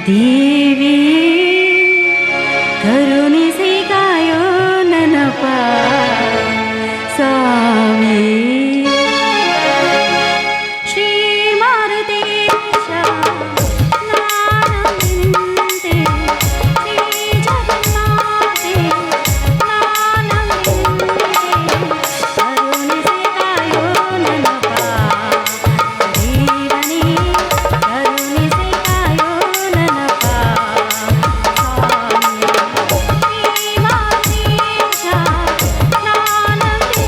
ದೇವಿ ಕರುಣಿಸಿ ಕಾಯೋ ನನಪ ಸ್ವಾಮಿ ಶ್ರೀ ಮಾರುತೇಶ ನಾನಂತೆ ಶ್ರೀ ಜಗನ್ನಾಥೆ ನಾನಂತೆ ಕರುಣಿಸಿ ಕಾಯೋ ನನಪ ದೇವನೇ ಕರುಣಿಸಿ ಕಾಯೋ ನನಪ ಸ್ವಾಮಿ ಶ್ರೀ ಮಾರುತೇಶ ನಾನಂತೆ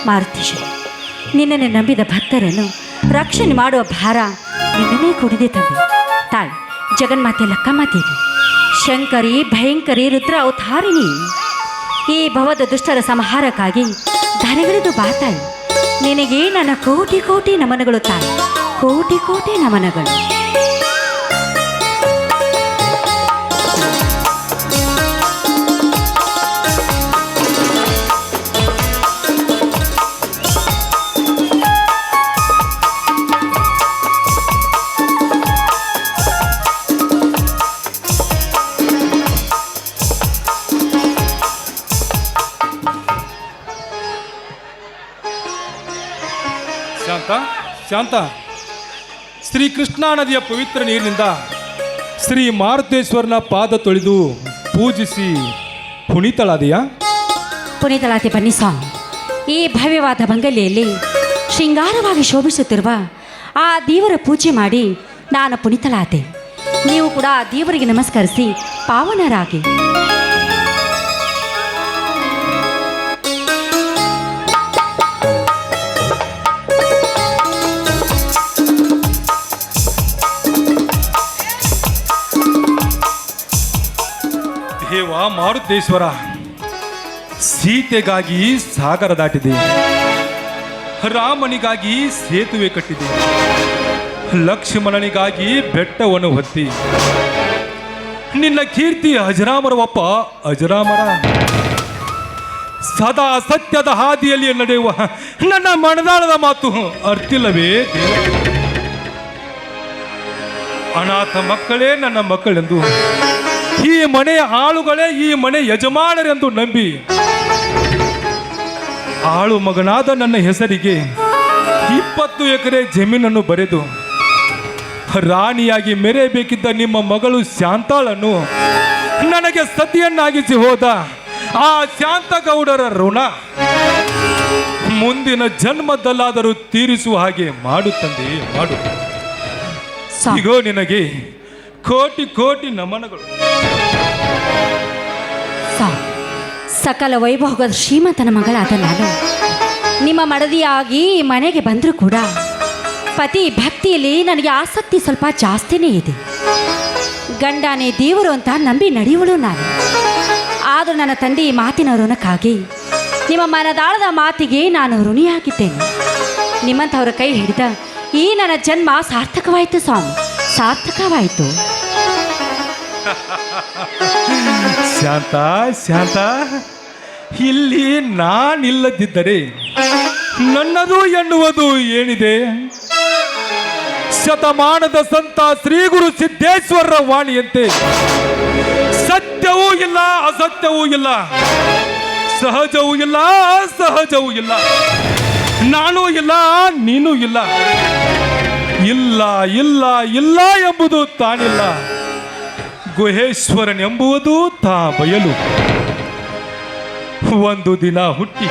ಮಾರುತೇಶ್ವರ, ನಿನ್ನನ್ನು ನಂಬಿದ ಭಕ್ತರನ್ನು ರಕ್ಷಣೆ ಮಾಡುವ ಭಾರ ನಿನ್ನನ್ನೇ ಕೂಡಿದೆ ತಂದೆ. ತಾಯಿ ಜಗನ್ಮಾತೆ ಲಕ್ಕಮ್ಮದೇವಿ, ಶಂಕರಿ ಭಯಂಕರಿ ರುದ್ರ ಅವತಾರಿಣಿ, ಈ ಭವದ ದುಷ್ಟರ ಸಂಹಾರಕ್ಕಾಗಿ ಧರೆಗಿಳಿದು ಬಾ ತಾಯಿ. ನಿನಗೆ ನನ್ನ ಕೋಟಿ ಕೋಟಿ ನಮನಗಳು ತಾಯಿ, ಕೋಟಿ ಕೋಟಿ ನಮನಗಳು. ಶಾಂತ, ಶ್ರೀ ಕೃಷ್ಣಾ ನದಿಯ ಪವಿತ್ರ ನೀರಿನಿಂದ ಶ್ರೀ ಮಾರುತೇಶ್ವರನ ಪಾದ ತೊಳೆದು ಪೂಜಿಸಿ ಪುನೀತಳಾದೆಯಾ? ಪುನೀತಳಾದೆ ಬನ್ನಿ ಸ್ವಾಮಿ. ಈ ಭವ್ಯವಾದ ಬಂಗಲೆಯಲ್ಲಿ ಶೃಂಗಾರವಾಗಿ ಶೋಭಿಸುತ್ತಿರುವ ಆ ದೇವರ ಪೂಜೆ ಮಾಡಿ ನಾನು ಪುನೀತಳಾದೆ. ನೀವು ಕೂಡ ಆ ದೇವರಿಗೆ ನಮಸ್ಕರಿಸಿ ಪಾವನರಾಗಿ. ದೇವ ಮಾರುತೇಶ್ವರ, ಸೀತೆಗಾಗಿ ಸಾಗರ ದಾಟಿದೆ, ರಾಮನಿಗಾಗಿ ಸೇತುವೆ ಕಟ್ಟಿದೆ, ಲಕ್ಷ್ಮಣನಿಗಾಗಿ ಬೆಟ್ಟವನ್ನು ಹೊತ್ತಿ, ನಿನ್ನ ಕೀರ್ತಿ ಅಜರಾಮರವಪ್ಪ ಅಜರಾಮರ. ಸದಾ ಸತ್ಯದ ಹಾದಿಯಲ್ಲಿ ನಡೆಯುವ ನನ್ನ ಮನದಾಳದ ಮಾತು ಅರ್ತಿಲ್ಲವೇ ದೇವ? ಅನಾಥ ಮಕ್ಕಳೇ ನನ್ನ ಮಕ್ಕಳೆಂದು, ಈ ಮನೆಯ ಆಳುಗಳೇ ಈ ಮನೆ ಯಜಮಾನರೆಂದು ನಂಬಿ ಆಳು ಮಗನಾದ ನನ್ನ ಹೆಸರಿಗೆ 20 ಎಕರೆ ಜಮೀನನ್ನು ಬರೆದು ರಾಣಿಯಾಗಿ ಮೆರೆಯಬೇಕಿದ್ದ ನಿಮ್ಮ ಮಗಳು ಶಾಂತಾಳನ್ನು ನನಗೆ ಸತಿಯನ್ನಾಗಿಸಿ ಹೋದ ಆ ಶಾಂತಗೌಡರ ಋಣ ಮುಂದಿನ ಜನ್ಮದಲ್ಲಾದರೂ ತೀರಿಸುವ ಹಾಗೆ ಮಾಡು ತಂದೆ, ಮಾಡು. ಇಗೋ ನಿನಗೆ ಕೋಟಿ ಕೋಟಿ ನಮನಗಳು. ಸಕಲ ವೈಭೋಗದ ಶ್ರೀಮಂತನ ಮಗಳಾದ ನಾನು ನಿಮ್ಮ ಮಡದಿಯಾಗಿ ಈ ಮನೆಗೆ ಬಂದರೂ ಕೂಡ ಪತಿ ಭಕ್ತಿಯಲ್ಲಿ ನನಗೆ ಆಸಕ್ತಿ ಸ್ವಲ್ಪ ಜಾಸ್ತಿನೇ ಇದೆ. ಗಂಡನೇ ದೇವರು ಅಂತ ನಂಬಿ ನಡೆಯುವಳು ನಾನು. ಆದರೂ ನನ್ನ ತಂದೆ ಈ ಮಾತಿನ ಋಣಕ್ಕಾಗಿ ನಿಮ್ಮ ಮನದಾಳದ ಮಾತಿಗೆ ನಾನು ಋಣಿಯಾಗಿದ್ದೇನೆ. ನಿಮ್ಮಂಥವರ ಕೈ ಹಿಡಿದ ಈ ನನ್ನ ಜನ್ಮ ಸಾರ್ಥಕವಾಯಿತು ಸ್ವಾಮಿ, ಸಾರ್ಥಕವಾಯಿತು. ಶಾಂತ ಶಾಂತ, ಇಲ್ಲಿ ನಾನಿಲ್ಲದಿದ್ದರೆ ನನ್ನದು ಎನ್ನುವುದು ಏನಿದೆ? ಶತಮಾನದ ಸಂತ ಶ್ರೀ ಗುರು ಸಿದ್ದೇಶ್ವರರ ವಾಣಿಯಂತೆ ಸತ್ಯವೂ ಇಲ್ಲ, ಅಸತ್ಯವೂ ಇಲ್ಲ, ಸಹಜವೂ ಇಲ್ಲ, ಅಸಹಜವೂ ಇಲ್ಲ, ನಾನೂ ಇಲ್ಲ, ನೀನೂ ಇಲ್ಲ. ಇಲ್ಲ ಇಲ್ಲ ಇಲ್ಲ ಎಂಬುದು ತಾನಿಲ್ಲ, ಗುಹೇಶ್ವರನೆಂಬುವುದು ತಾ ಬಯಲು. ಒಂದು ದಿನ ಹುಟ್ಟಿ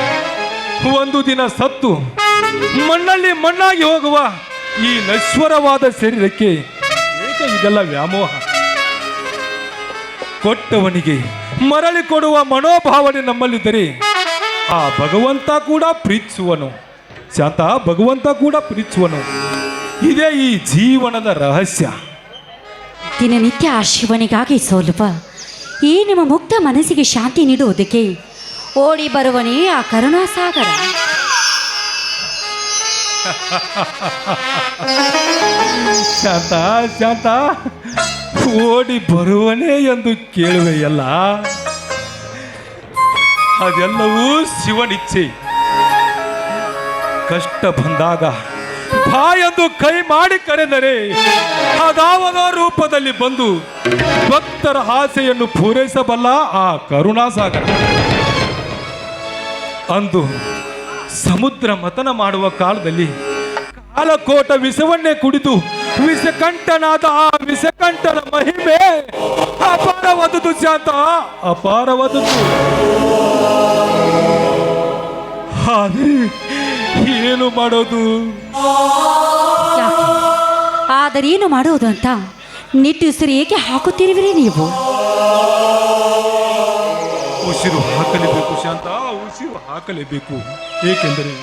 ಒಂದು ದಿನ ಸತ್ತು ಮಣ್ಣಲ್ಲಿ ಮಣ್ಣಾಗಿ ಹೋಗುವ ಈ ನಶ್ವರವಾದ ಶರೀರಕ್ಕೆ ಏಕೆ ಇದೆಲ್ಲ ವ್ಯಾಮೋಹ? ಕೊಟ್ಟವನಿಗೆ ಮರಳಿ ಕೊಡುವ ಮನೋಭಾವನೆ ನಮ್ಮಲ್ಲಿದ್ದರೆ ಆ ಭಗವಂತ ಕೂಡ ಪ್ರೀತಿಸುವನು. ಶಾಂತ, ಭಗವಂತ ಕೂಡ ಪ್ರೀತಿಸುವನು. ಇದೇ ಈ ಜೀವನದ ರಹಸ್ಯ. ದಿನನಿತ್ಯ ಆ ಶಿವನಿಗಾಗಿ ಸೋಲುವ ಈ ನಿಮ್ಮ ಮುಕ್ತ ಮನಸ್ಸಿಗೆ ಶಾಂತಿ ನೀಡುವುದಕ್ಕೆ ಓಡಿ ಬರುವನೇ ಆ ಕರುಣಾಸಾಗರ. ಶಾಂತ ಶಾಂತ, ಓಡಿ ಬರುವನೇ ಎಂದು ಕೇಳುವೆಯಲ್ಲ, ಅದೆಲ್ಲವೂ ಶಿವನಿಚ್ಛೆ. ಕಷ್ಟ ಬಂದಾಗ ಬಾ ಎಂದು ಕೈ ಮಾಡಿ ಕರೆದರೆ ಅದಾವದ ರೂಪದಲ್ಲಿ ಬಂದು ಭಕ್ತರ ಆಸೆಯನ್ನು ಪೂರೈಸಬಲ್ಲ ಆ ಕರುಣಾಸಾಗರ. ಅಂದು ಸಮುದ್ರ ಮತನ ಮಾಡುವ ಕಾಲದಲ್ಲಿ ಕಾಲಕೋಟ ವಿಷವನ್ನೇ ಕುಡಿದು ವಿಷಕಂಠನಾದ ಆ ವಿಷಕಂಠನ ಮಹಿಮೆ ಅಪಾರವಾದುದು ಶಾಂತ, ಅಪಾರವಾದುದು. ಆದರೆ ಏನು ಮಾಡೋದು? ಆದರೇನು ಮಾಡೋದು ಅಂತ ನಿಟ್ಟುಸಿರು ಏಕೆ ಹಾಕುತ್ತಿರುವಿರಿ ನೀವು? ಉಸಿರು ಹಾಕಲೇಬೇಕು ಶಾಂತ, ಉಸಿರು ಹಾಕಲೇಬೇಕು. ಏಕೆಂದರೆ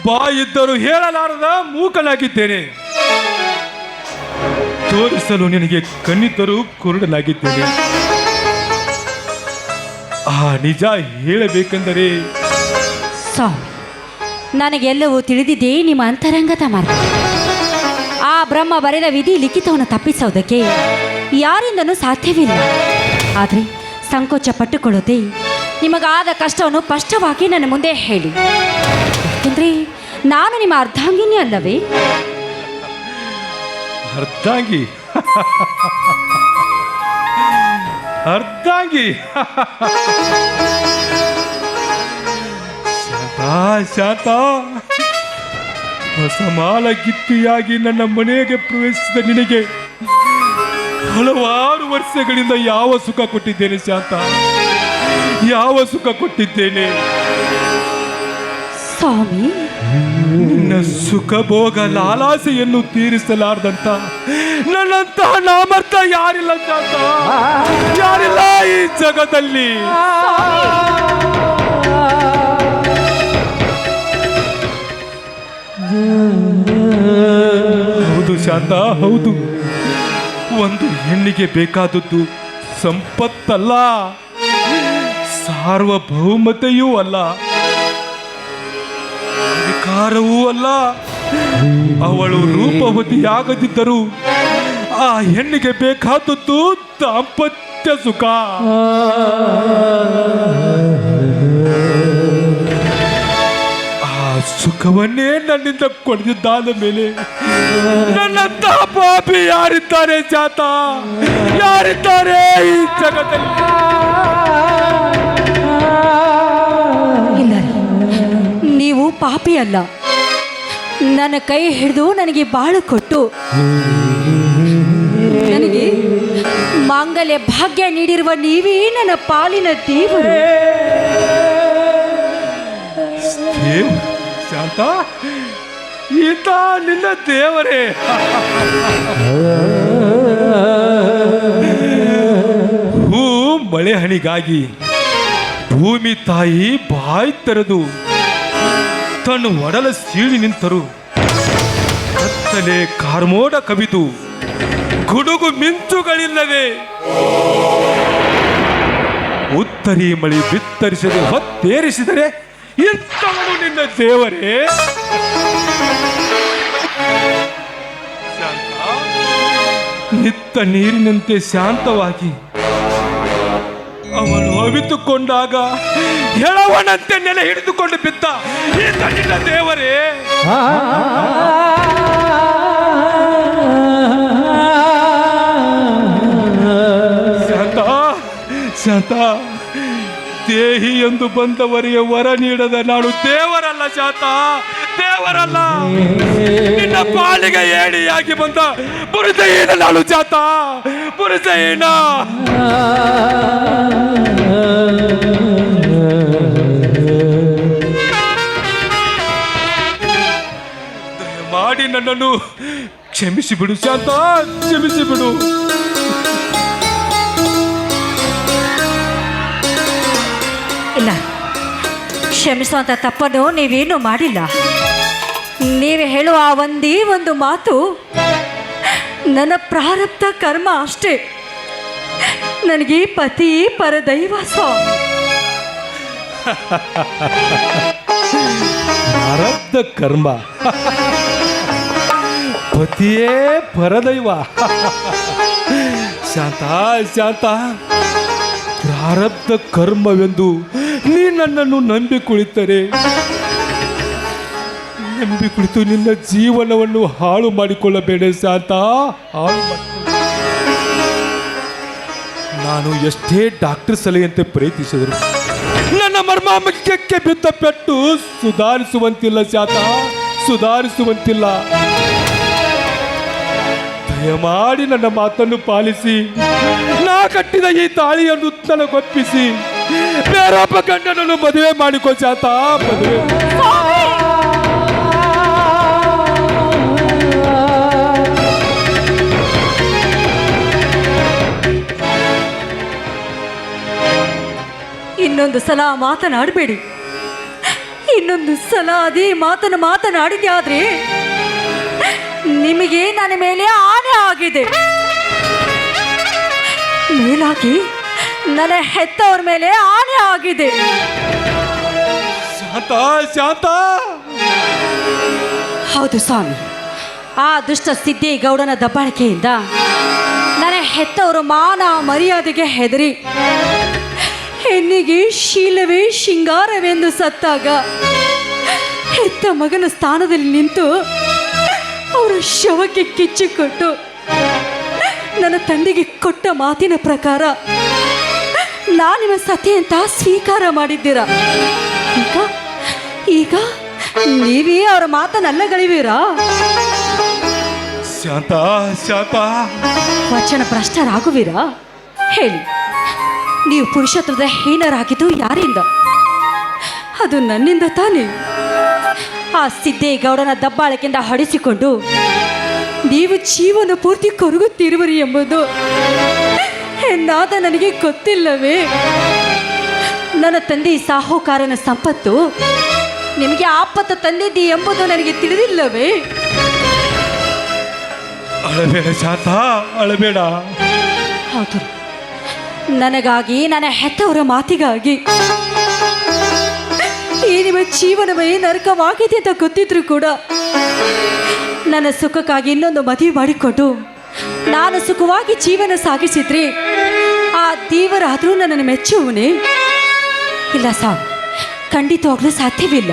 ಬಾಯಿದ್ದರೂ ಹೇಳಲಾರದ ಮೂಕನಾಗಿದ್ದೇನೆ, ತೋರಿಸಲು ನಿನಗೆ ಕಣ್ಣಿದ್ದರೂ ಕುರುಡಲಾಗಿದ್ದೇನೆ. ಆ ನಿಜ ಹೇಳಬೇಕೆಂದರೆ ಸ್ವಾಮಿ, ನನಗೆಲ್ಲವೂ ತಿಳಿದಿದೆ ನಿಮ್ಮ ಅಂತರಂಗದ ಮಾರ್ಗ. ಆ ಬ್ರಹ್ಮ ಬರೆದ ವಿಧಿ ಲಿಖಿತವನ್ನು ತಪ್ಪಿಸೋದಕ್ಕೆ ಯಾರಿಂದನೂ ಸಾಧ್ಯವಿಲ್ಲ. ಆದರೆ ಸಂಕೋಚ ಪಟ್ಟುಕೊಳ್ಳದೆ ನಿಮಗಾದ ಕಷ್ಟವನ್ನು ಸ್ಪಷ್ಟವಾಗಿ ನನ್ನ ಮುಂದೆ ಹೇಳಿ. ಯಾಕೆಂದರೆ ನಾನು ನಿಮ್ಮ ಅರ್ಧಾಂಗಿನಿ ಅಲ್ಲವೇ? ಅರ್ಧಾಂಗಿ ಅರ್ಧಾಂಗಿ ಶಾಂತ, ಹೊಸಮಾಲ ಗಿತ್ತಿಯಾಗಿ ನನ್ನ ಮನೆಗೆ ಪ್ರವೇಶಿಸಿದ ನಿನಗೆ ಹಲವಾರು ವರ್ಷಗಳಿಂದ ಯಾವ ಸುಖ ಕೊಟ್ಟಿದ್ದೇನೆ ಶಾಂತ, ಯಾವ ಸುಖ ಕೊಟ್ಟಿದ್ದೇನೆ? ಸ್ವಾಮಿ, ನಿನ್ನ ಸುಖ ಭೋಗ ಲಾಲಾಸೆಯನ್ನು ತೀರಿಸಲಾರ್ದಂತ ನನ್ನಂತಹ ನಾಮರ್ಥ ಯಾರಿಲ್ಲ ಶಾಂತ, ಯಾರಿಲ್ಲ ಈ ಜಗದಲ್ಲಿ. ಹೌದು ಶಾಂತ, ಹೌದು. ಒಂದು ಹೆಣ್ಣಿಗೆ ಬೇಕಾದದ್ದು ಸಂಪತ್ತಲ್ಲ, ಸಾರ್ವಭೌಮತೆಯೂ ಅಲ್ಲ, ಅಧಿಕಾರವೂ ಅಲ್ಲ. ಅವಳು ರೂಪವತಿಯಾಗದಿದ್ದರೂ ಆ ಹೆಣ್ಣಿಗೆ ಬೇಕಾದದ್ದು ದಾಂಪತ್ಯ ಸುಖ. ಆ ಸುಖವನ್ನೇ ನನ್ನಿಂದ ಕೊಡದಿದ್ದಾದ ಮೇಲೆ ನನ್ನಂತಹ ಪಾಪಿ ಯಾರಿದ್ದಾರೆ ಜಾತ, ಯಾರಿದ್ದಾರೆ ಈ ಜಗತ್ತಲ್ಲಿ? ಇಲ್ಲ ರೀ, ನೀವು ಪಾಪಿ ಅಲ್ಲ. ನನ್ನ ಕೈ ಹಿಡಿದು ನನಗೆ ಬಾಳು ಕೊಟ್ಟು ನನಗೆ ಮಾಂಗಲ್ಯ ಭಾಗ್ಯ ನೀಡಿರುವ ನೀವೇ ನನ್ನ ಪಾಲಿನ ದೇವರು. ಶಾಂತ, ಈತ ನಿನ್ನ ದೇವರೇ. ಹೂ ಮಳೆ ಹಣಿಗಾಗಿ ಭೂಮಿ ತಾಯಿ ಬಾಯಿ ತೆರೆದು ತನ್ನ ಒಡಲ ಸೀಳಿ ನಿಂತರು. ಕತ್ತಲೆ ಕಾರ್ಮೋಡ ಕವಿದು ಗುಡುಗು ಮಿಂಚುಗಳಿಲ್ಲದೆ ಉತ್ತರಿ ಮಳಿ ಬಿತ್ತರಿಸದೆ ಹೊತ್ತೇರಿಸಿದರೆ ಇಂಥವನು ನಿನ್ನ ದೇವರೇ. ನಿತ್ತ ನೀರಿನಂತೆ ಶಾಂತವಾಗಿ ಅವನು ಅವಿತುಕೊಂಡಾಗ ಹೆಳವನಂತೆ ನೆಲೆ ಹಿಡಿದುಕೊಂಡು ಬಿದ್ದ ಈತ ನಿನ್ನ ದೇವರೇ. ಶಾಂತ, ಶಾಂತ, ದೇಹಿ ಎಂದು ಬಂದವರಿಗೆ ವರ ನೀಡದ ನಾನು ದೇವರಲ್ಲ ಶಾಂತ, ದೇವರಲ್ಲ. ನಿನ್ನ ಪಾಲಿಗೆ ಏಣಿಯಾಗಿ ಬಂದ ಪುರುಷಹೀನ ನಾನು ಶಾಂತ, ಪುರುಷಹೀನ. ದಯಮಾಡಿ ನನ್ನನ್ನು ಕ್ಷಮಿಸಿ ಬಿಡು ಶಾಂತ, ಕ್ಷಮಿಸಿ ಬಿಡು. ಇಲ್ಲ, ಕ್ಷಮಿಸುವಂಥ ತಪ್ಪನ್ನು ನೀವೇನು ಮಾಡಿಲ್ಲ. ನೀವು ಹೇಳುವ ಆ ಒಂದೇ ಒಂದು ಮಾತು ನನ್ನ ಪ್ರಾರಬ್ಧ ಕರ್ಮ ಅಷ್ಟೇ. ನನಗೆ ಪತಿ ಪರದೈವ ಸ್ವಾಮಿ. ಪ್ರಾರಬ್ಧ ಕರ್ಮ, ಪತಿಯೇ ಪರದೈವ. ಶಾಂತ, ಶಾಂತ, ಪ್ರಾರಬ್ಧ ಕರ್ಮವೆಂದು ನೀ ನನ್ನನ್ನು ನಂಬಿ ಕುಳಿತರೆ ನಂಬಿ ಕುಳಿತು ನಿನ್ನ ಜೀವನವನ್ನು ಹಾಳು ಮಾಡಿಕೊಳ್ಳಬೇಡ ಶಾಂತ, ಹಾಳು ಮಾಡಿಕೊಳ್ಳ. ನಾನು ಎಷ್ಟೇ ಡಾಕ್ಟರ್ ಸಲಹೆಯಂತೆ ಪ್ರಯತ್ನಿಸಿದರು ನನ್ನ ಮರ್ಮಾಮಕ್ಕೆ ಬಿದ್ದ ಪೆಟ್ಟು ಸುಧಾರಿಸುವಂತಿಲ್ಲ ಶಾಂತ, ಸುಧಾರಿಸುವಂತಿಲ್ಲ. ದಯಮಾಡಿ ನನ್ನ ಮಾತನ್ನು ಪಾಲಿಸಿ ನಾ ಕಟ್ಟಿದ ಈ ತಾಳಿಯನ್ನು ನನಗೊಪ್ಪಿಸಿ ಬೇರೊಬ್ಬ ಗಂಡನನ್ನು ಮದುವೆ ಮಾಡಿಕೊ ಶಾಂತ, ಮದುವೆ. ಇನ್ನೊಂದು ಸಲ ಮಾತನಾಡಬೇಡಿ. ಇನ್ನೊಂದು ಸಲ ಅದೇ ಮಾತನ್ನು ಮಾತನಾಡಿದ್ಯಾದ್ರೆ ನಿಮಗೆ ನನ್ನ ಮೇಲೆ ಆನೆ ಆಗಿದೆ. ಮೇಲಾಗಿ ನನ್ನ ಹೆತ್ತವರ ಮೇಲೆ ಆನೆ ಆಗಿದೆ. ಶಾಂತ, ಶಾಂತ. ಹೌದು ಸ್ವಾಮಿ, ಆ ದುಷ್ಟ ಸಿದ್ದೇಗೌಡನ ದಬ್ಬಾಳಿಕೆಯಿಂದ ನನ್ನ ಹೆತ್ತವರು ಮಾನ ಮರ್ಯಾದೆಗೆ ಹೆದರಿ ಹೆಣ್ಣಿಗೆ ಶೀಲವೇ ಶೃಂಗಾರವೆಂದು ಸತ್ತಾಗ ಹೆತ್ತ ಮಗನ ಸ್ಥಾನದಲ್ಲಿ ನಿಂತು ಅವರ ಶವಕ್ಕೆ ಕಿಚ್ಚಿಕೊಟ್ಟು ನನ್ನ ತಂದೆಗೆ ಕೊಟ್ಟ ಮಾತಿನ ಪ್ರಕಾರ ನಾನಿವ ಸತಿ ಅಂತ ಸ್ವೀಕಾರ ಮಾಡಿದ್ದೀರಾ. ಈಗ ಈಗ ನೀವೇ ಅವರ ಮಾತನ್ನಲ್ಲಗಳಿವೀರಾ? ಶಾಂತ, ಶಾಂತ. ವಚನ ಭ್ರಷ್ಟರಾಗುವಿರಾ? ಹೇಳಿ, ನೀವು ಪುರುಷತ್ವದ ಹೀನರಾಗಿದ್ದು ಯಾರಿಂದ? ಅದು ನನ್ನಿಂದ ತಾನೇ. ಆ ಸಿದ್ದೇಗೌಡನ ದಬ್ಬಾಳಕೆಯಿಂದ ಹೊಡೆಸಿಕೊಂಡು ನೀವು ಜೀವನ ಪೂರ್ತಿ ಕೊರಗುತ್ತಿರುವರಿ ಎಂಬುದು ಎನ್ನಾದ ನನಗೆ ಗೊತ್ತಿಲ್ಲವೇ? ನನ್ನ ತಂದೆ ಸಾಹುಕಾರನ ಸಂಪತ್ತು ನಿಮಗೆ ಆಪತ್ತು ತಂದಿದ್ದಿ ಎಂಬುದು ನನಗೆ ತಿಳಿದಿಲ್ಲವೇ? ಅಳಬೇಡ ಶಾಂತ, ಅಳಬೇಡ. ಹೌದು, ನನಗಾಗಿ, ನನ್ನ ಹೆತ್ತವರ ಮಾತಿಗಾಗಿ ಈ ನಿಮ್ಮ ಜೀವನವೇ ನರಕವಾಗಿದೆ ಅಂತ ಗೊತ್ತಿದ್ರು ಕೂಡ ನನ್ನ ಸುಖಕ್ಕಾಗಿ ಇನ್ನೊಂದು ಮದುವೆ ಮಾಡಿಕೊಂಡು ನಾನು ಸುಖವಾಗಿ ಜೀವನ ಸಾಗಿಸಿದ್ರೆ ಆ ದೇವರಾದರೂ ನನ್ನನ್ನು ಮೆಚ್ಚುವನೇ? ಇಲ್ಲ ಸಾವು, ಖಂಡಿತವಾಗ್ಲೂ ಸಾಧ್ಯವಿಲ್ಲ.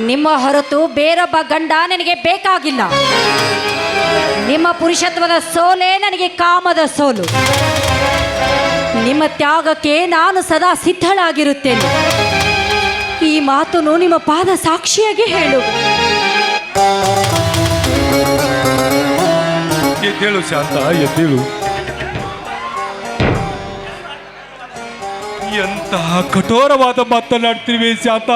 ನಿಮ್ಮ ಹೊರತು ಬೇರೊಬ್ಬ ಗಂಡ ನನಗೆ ಬೇಕಾಗಿಲ್ಲ. ನಿಮ್ಮ ಪುರುಷತ್ವದ ಸೋಲೆ ನನಗೆ ಕಾಮದ ಸೋಲು. ನಿಮ್ಮ ತ್ಯಾಗಕ್ಕೆ ನಾನು ಸದಾ ಸಿದ್ಧಳಾಗಿರುತ್ತೇನೆ. ಈ ಮಾತನ್ನು ನಿಮ್ಮ ಪಾದ ಸಾಕ್ಷಿಯಾಗಿ ಹೇಳು. ಎದ್ದೇಳು ಶಾಂತ, ಎದ್ದೇಳು. ಎಂತಹ ಕಠೋರವಾದ ಮಾತನಾಡ್ತೀವಿ ಶಾಂತ,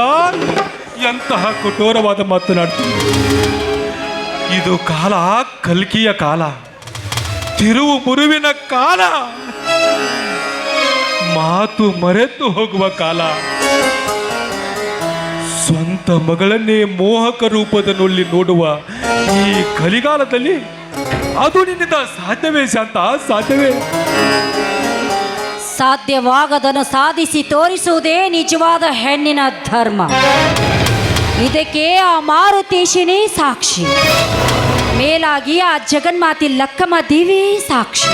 ಎಂತಹ ಕಠೋರವಾದ ಮಾತನಾಡ್ತೀವಿ. ಇದು ಕಾಲ ಕಲ್ಕಿಯ ಕಾಲ, ತಿರುವು ಮುರುವಿನ ಕಾಲ, ಮಾತು ಮರೆತು ಹೋಗುವ ಕಾಲ. ಸ್ವಂತ ಮಗಳನ್ನೇ ಮೋಹಕ ರೂಪದಲ್ಲಿ ನೋಡುವ ಈ ಕಲಿಗಾಲದಲ್ಲಿ ಅದು ನಿನ್ನಿಂದ ಸಾಧ್ಯವೇ ಶಾಂತ? ಸಾಧ್ಯವೇ? ಸಾಧ್ಯವಾಗದನ್ನು ಸಾಧಿಸಿ ತೋರಿಸುವುದೇ ನಿಜವಾದ ಹೆಣ್ಣಿನ ಧರ್ಮ. ಇದಕ್ಕೆ ಆ ಮಾರುತೇಶನೇ ಸಾಕ್ಷಿ. ಮೇಲಾಗಿ ಆ ಜಗನ್ಮಾತೆ ಲಕ್ಕಮ್ಮ ದೇವಿ ಸಾಕ್ಷಿ.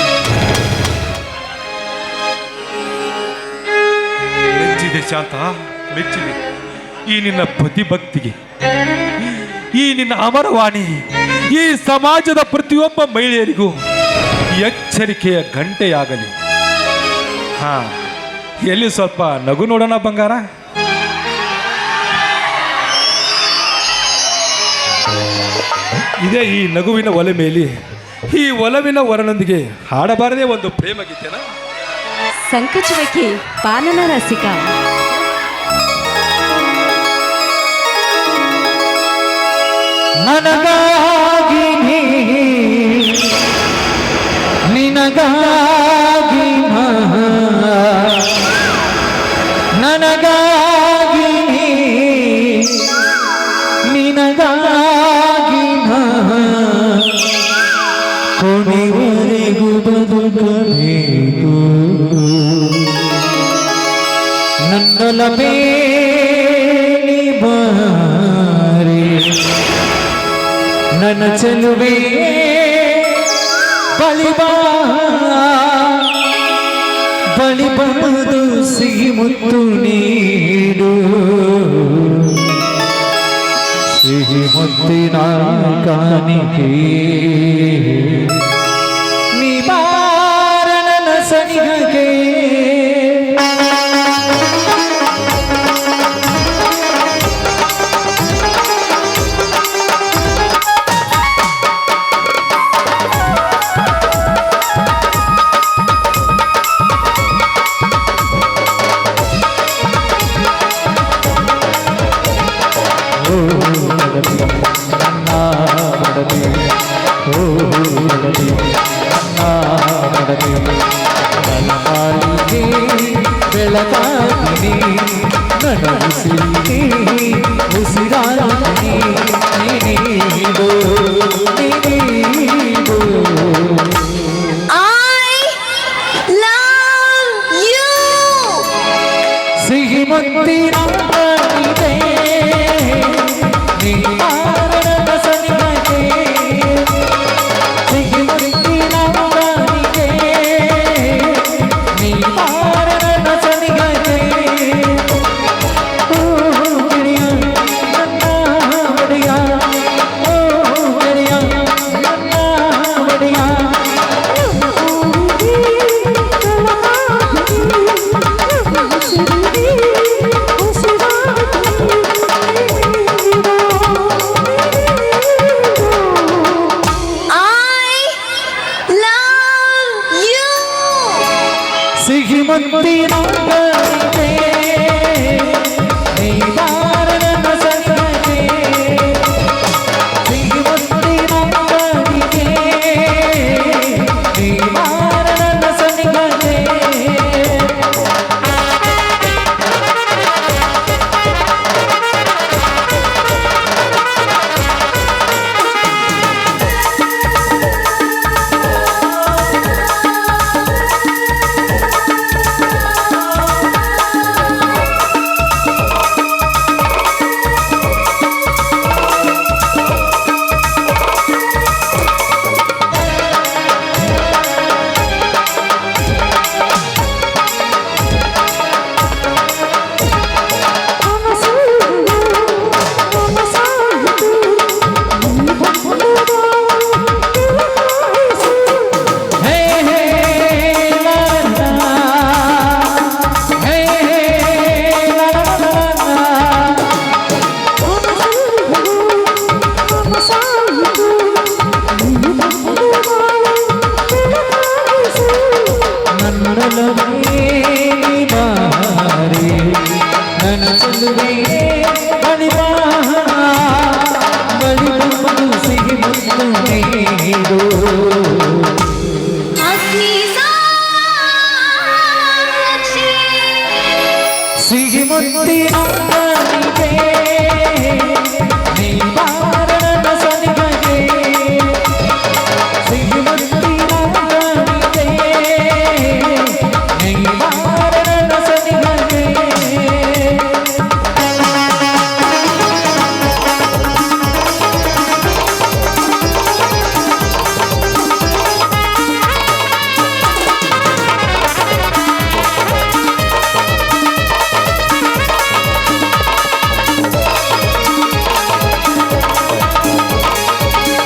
ಮೆಚ್ಚಿದೆ ಶಾಂತ, ಮೆಚ್ಚಿದೆ ಈ ನಿನ್ನ ಪ್ರತಿಭಕ್ತಿಗೆ, ಈ ನಿನ್ನ ಅಮರವಾಣಿ ಈ ಸಮಾಜದ ಪ್ರತಿಯೊಬ್ಬ ಮಹಿಳೆಯರಿಗೂ ಎಚ್ಚರಿಕೆಯ ಗಂಟೆಯಾಗಲಿ. ಹಾ, ಎಲ್ಲಿ ಸ್ವಲ್ಪ ನಗು ನೋಡೋಣ ಬಂಗಾರ. ಇದೇ ಈ ನಗುವಿನ ಒಲೆ ಮೇಲೆ ಈ ಒಲವಿನ ವರನೊಂದಿಗೆ ಹಾಡಬಾರದೇ ಒಂದು ಪ್ರೇಮ ಗೀತೆನ? ಸಂಕಚವಕ್ಕೆ ಪಾನನ ರಸಿಕ. ನನಗಾಗಿ ನಿನಗಾಗಿ ನನಗಾಗಿ ನಿನಗಾಗಿ ಕೊನೆವರೆಗೂ ಬದುಕಬೇಕು. ನನ್ನೊಲವೇ ಬಾರೆ ನನ್ನ ಚೆಲುವೆ ಬಳಿಬಾ ಬಳಿಬಂದು ಸಿಹಿ ಮುತ್ತು ನೀಡು. ಸಿಹಿ ಮುತ್ತಿನ ಕಾಣಿಕೆ ನೀ ಬಾರ ನನ್ನ ಸನಿಹಕ್ಕೆ. ಬೆಳಕಾಗಿನಿ ನನ್ನ ಉಸಿರಿಗೆ ಉಸಿರಾಗಿನಿ ನೀನು ನೀನು. ಸಿಹಿ ಮುತ್ತಿನ ಕಾಣಿಕೆ ನೀ ಬಾರದ ಸನಿಹಕ್ಕೆ. ಸಿಹಿ ಮುತ್ತಿನ ಕಾಣಿಕೆ ನೀ ಬಾರದ ಸನಿಹಕ್ಕೆ. ಓ ಗೆಳೆಯ ನನ್ನ ಒಡೆಯ, ಓ ಗೆಳೆಯ ನನ್ನ ಒಡೆಯ. ಸಿಹಿ ಮುತ್ತಿನ ಕಾಣಿಕೆ ನೀ ಬಾರದ ಸನಿಹಕ್ಕೆ. ನೀಡು ಅಗ್ನಿ ಸಾಕ್ಷಿ ಸಿಹಿ ಮುತ್ತಿನ ಕಣ್ಣಿಗೆ ನೀ ಬಾರನ ಸನಿಗೆ ಸಿಹಿ ಮುತ್ತಿನ ಕಣ್ಣಿಗೆ ನೀ ಬಾರನ ಸನಿಗೆ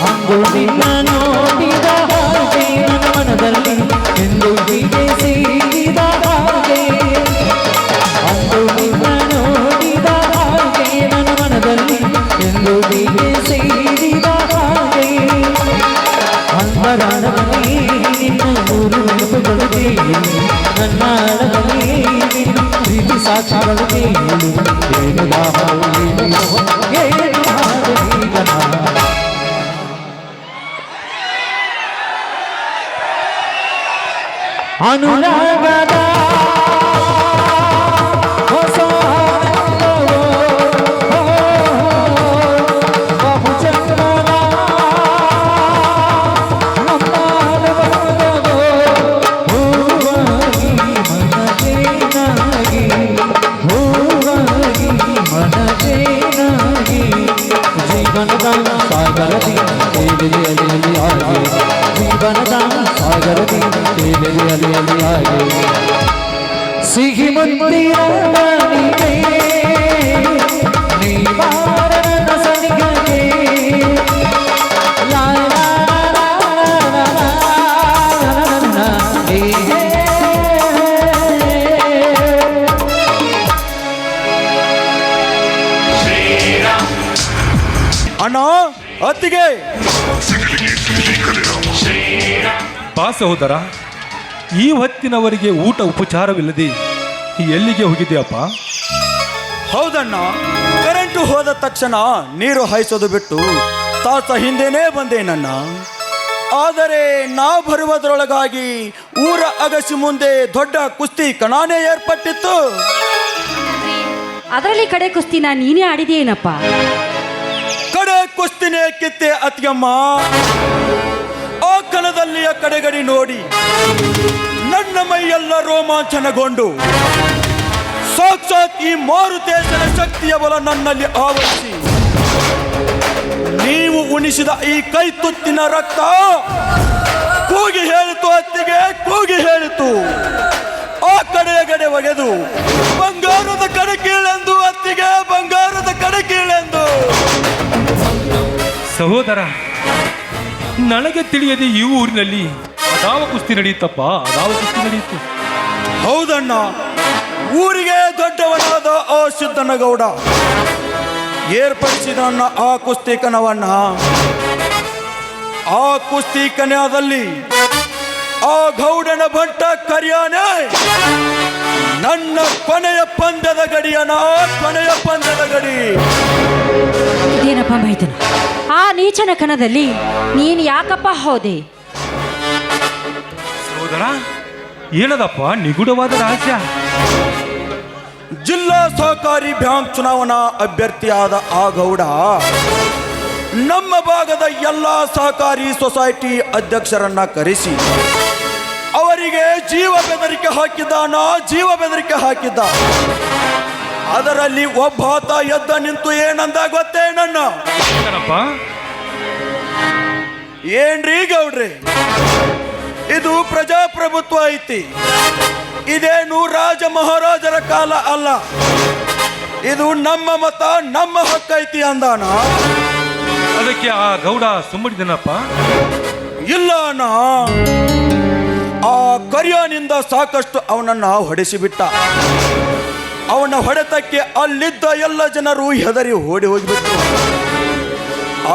ಅಂದು ನಿನ್ನ ನೋಡಿದ ಹಾಗೆ ನನ್ನ ಮನದಲ್ಲಿ ಎಂದು ಹೀಗೆ ಸಿಗಿದ ಹಾಗೆ ಅಂದು ನಿನ್ನ ನೋಡಿದ ಹಾಗೆ ನನ್ನ ಮನದಲ್ಲಿ ಎಂದು ಹೀಗೆ ಸಿಗಿದ ಹಾಗೆ ಅಂತರಾಳದಲ್ಲಿ ನಿನ್ನ ಮೂರು ನೆನಪುಗಳಿಗೆ ನನ್ನ ಅಳದಲ್ಲಿ ನಿನ್ನ ಪ್ರೀತಿ ಸಾಕ್ಷಿಗಳಿಗೆ ಏನು ದಾಹ ಏನು ಮಾಡೀಗ ಅನುರಾಗದ ಹೊಸ ಆನಂದವೋ, ಬಹುಜನ್ಮದ ನಮ್ಮ ಅನುಭವವೋ, ಹೂವಾಗಿ ಮನದೇನಾಗಿ, ಹೂವಾಗಿ ಮನದೇನಾಗಿ, ಜೀವನದ ಸಾಗರದಿ ತೇಲಿಯಲ್ಲಿ ಆಗಿ, ಜೀವನದ ಸಾಗರದಿ ತೇಲಿಯಲ್ಲಿ ಆಗಿ, ಸಿಹಿ ಮುತ್ತಿನ ಕಣ್ಣಿಗೆ ನೀ ಬಾರನ ಸನಿಗೆ ಲಾ ಲಾ ಲಾ ಲಾ ಲಾ ಲಾ ಹೇ ಹೇ. ಅಣ್ಣ ಅತ್ತಿಗೆ ಬಾ ಸಹೋದರ, ಈ ಹೊತ್ತಿನವರೆಗೆ ಊಟ ಉಪಚಾರವಿಲ್ಲದೆ ಎಲ್ಲಿಗೆ ಹೋಗಿದೆಯಪ್ಪ? ಹೌದಣ್ಣ, ಕರೆಂಟು ಹೋದ ತಕ್ಷಣ ನೀರು ಹಾಯಿಸೋದು ಬಿಟ್ಟು ತಾಸ ಹಿಂದೆನೇ ಬಂದೇನಣ್ಣ. ಆದರೆ ನಾ ಬರುವುದರೊಳಗಾಗಿ ಊರ ಅಗಸಿ ಮುಂದೆ ದೊಡ್ಡ ಕುಸ್ತಿ ಕಣಾನೇ ಏರ್ಪಟ್ಟಿತ್ತು. ಅದರಲ್ಲಿ ಕಡೆ ಕುಸ್ತಿನ ನೀನೇ ಆಡಿದೆಯೇನಪ್ಪ? ಕಡೆ ಕುಸ್ತಿನೇ ಕಿತ್ತೆ ಅತ್ತಿಗೆಮ್ಮ. ಆ ಕಣದಲ್ಲಿಯ ಕಡೆಗಡಿ ನೋಡಿ ನನ್ನ ಮೈಯೆಲ್ಲ ರೋಮಾಂಚನಗೊಂಡು ಸಾಕ್ಷಾತ್ ಈ ಮಾರುತೇಶನ ಶಕ್ತಿಯ ಬಲ ನನ್ನಲ್ಲಿ ಆವರಿಸಿ ನೀವು ಉಣಿಸಿದ ಈ ಕೈ ತುತ್ತಿನ ರಕ್ತ ಕೂಗಿ ಹೇಳಿತು ಅತ್ತಿಗೆ, ಕೂಗಿ ಹೇಳಿತು. ಆ ಕಡೆಯ ಗಡೆ ಒಗೆದು ಬಂಗಾರದ ಕಡೆ ಕೀಳೆಂದು ಅತ್ತಿಗೆ, ಬಂಗಾರದ ಕಡೆ ಕೀಳೆಂದು. ಸಹೋದರ, ನನಗೆ ತಿಳಿಯದೆ ಈ ಊರಿನಲ್ಲಿ ಅದಾವ ಕುಸ್ತಿ ನಡೆಯುತ್ತಪ್ಪ, ಅದಾವ ಕುಸ್ತಿ ನಡೆಯಿತು. ಹೌದಣ್ಣ, ಊರಿಗೆ ದೊಡ್ಡವನಾದ ಆ ಸಿದ್ದನಗೌಡ ಏರ್ಪಡಿಸಿದ ಆ ಕುಸ್ತಿ ಕಣವನ್ನ. ಆ ಕುಸ್ತಿ ಕನ್ಯಾದಲ್ಲಿ ಆ ಗೌಡನ ಬಂಟ ಕರಿಯಾನೆ ನನ್ನ ಕೊನೆಯ ಪಂದ್ಯದ ಗಡಿಯನ, ಕೊನೆಯ ಪಂದ್ಯದ ಗಡಿ. ಇದೇನಪ್ಪ ಮೈದುನ, ಆ ನೀಚನ ಕಣದಲ್ಲಿ ನೀನು ಯಾಕಪ್ಪ ಹೋದೆ? ಸಹೋದರ, ಏನದಪ್ಪ ನಿಗೂಢವಾದ ರಹಸ್ಯ? ಜಿಲ್ಲಾ ಸಹಕಾರಿ ಬ್ಯಾಂಕ್ ಚುನಾವಣಾ ಅಭ್ಯರ್ಥಿಯಾದ ಆ ಗೌಡ ನಮ್ಮ ಭಾಗದ ಎಲ್ಲ ಸಹಕಾರಿ ಸೊಸೈಟಿ ಅಧ್ಯಕ್ಷರನ್ನ ಕರೆಸಿ ಅವರಿಗೆ ಜೀವ ಬೆದರಿಕೆ ಹಾಕಿದ್ದಾನ, ಜೀವ ಬೆದರಿಕೆ ಹಾಕಿದ್ದ. ಅದರಲ್ಲಿ ಒಬ್ಬಾತ ಎದ್ದ ನಿಂತು ಏನಂದ ಗೊತ್ತೇ ನನ್ನ? ಏನಪ್ಪ? ಏನ್ರೀ ಗೌಡ್ರಿ, ಇದು ಪ್ರಜಾಪ್ರಭುತ್ವ ಐತಿ, ಇದೇನು ರಾಜ ಮಹಾರಾಜರ ಕಾಲ ಅಲ್ಲ, ಇದು ನಮ್ಮ ಮತ, ನಮ್ಮ ಹಕ್ಕೈತಿ ಅಂದಾನ. ಅದಕ್ಕೆ ಆ ಗೌಡ ಸುಮ್ಮಡಿದನಪ್ಪ? ಇಲ್ಲ ಅಣ್ಣ, ಆ ಕರಿಯನಿಂದ ಸಾಕಷ್ಟು ಅವನನ್ನ ಹೊಡೆಸಿಬಿಟ್ಟ. ಅವನ ಹೊಡೆತಕ್ಕೆ ಅಲ್ಲಿದ್ದ ಎಲ್ಲ ಜನರು ಹೆದರಿ ಓಡಿ ಹೋಗಿಬಿಟ್ರು.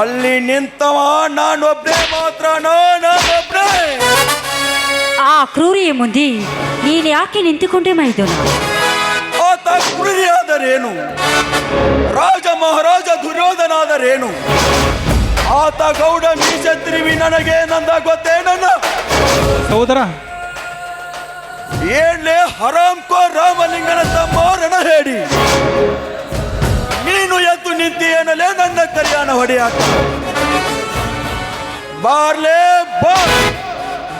ಅಲ್ಲಿ ನಿಂತವ ನಾನೊಬ್ನೇ ಮಾತ್ರ, ನಾನೊಬ್ನೇ. ಆ ಕ್ರೂರಿಯ ಮುಂದೆ ನೀನು ಯಾಕೆ ನಿಂತುಕೊಂಡೆ ಮೈದುನ? ಆತ ಕ್ರೂರಿಯಾದರೇನು, ರಾಜ ಮಹಾರಾಜ ದುರ್ಯೋಧನಾದರೇನು, ಆತ ಗೌಡ ಮೀಸೆ ತಿರುವಿ ನನಗೇನಂದ ಗೊತ್ತೇನನ್ನ? ಸಹೋದರ, ಏನ್ಲೇ ಹರಾಮ್ಕೋ ರಾಮಲಿಂಗನ ತಮ್ಮೋರನ ಹೇಳಿ ನೀನು ಎದ್ದು ನಿಂತಿಯೇನಲೇ ನನ್ನ ಕರಿಯಾನ ಹೊಡೆಯಾಕ? ಬಾರ್ಲೇ ಬಾ,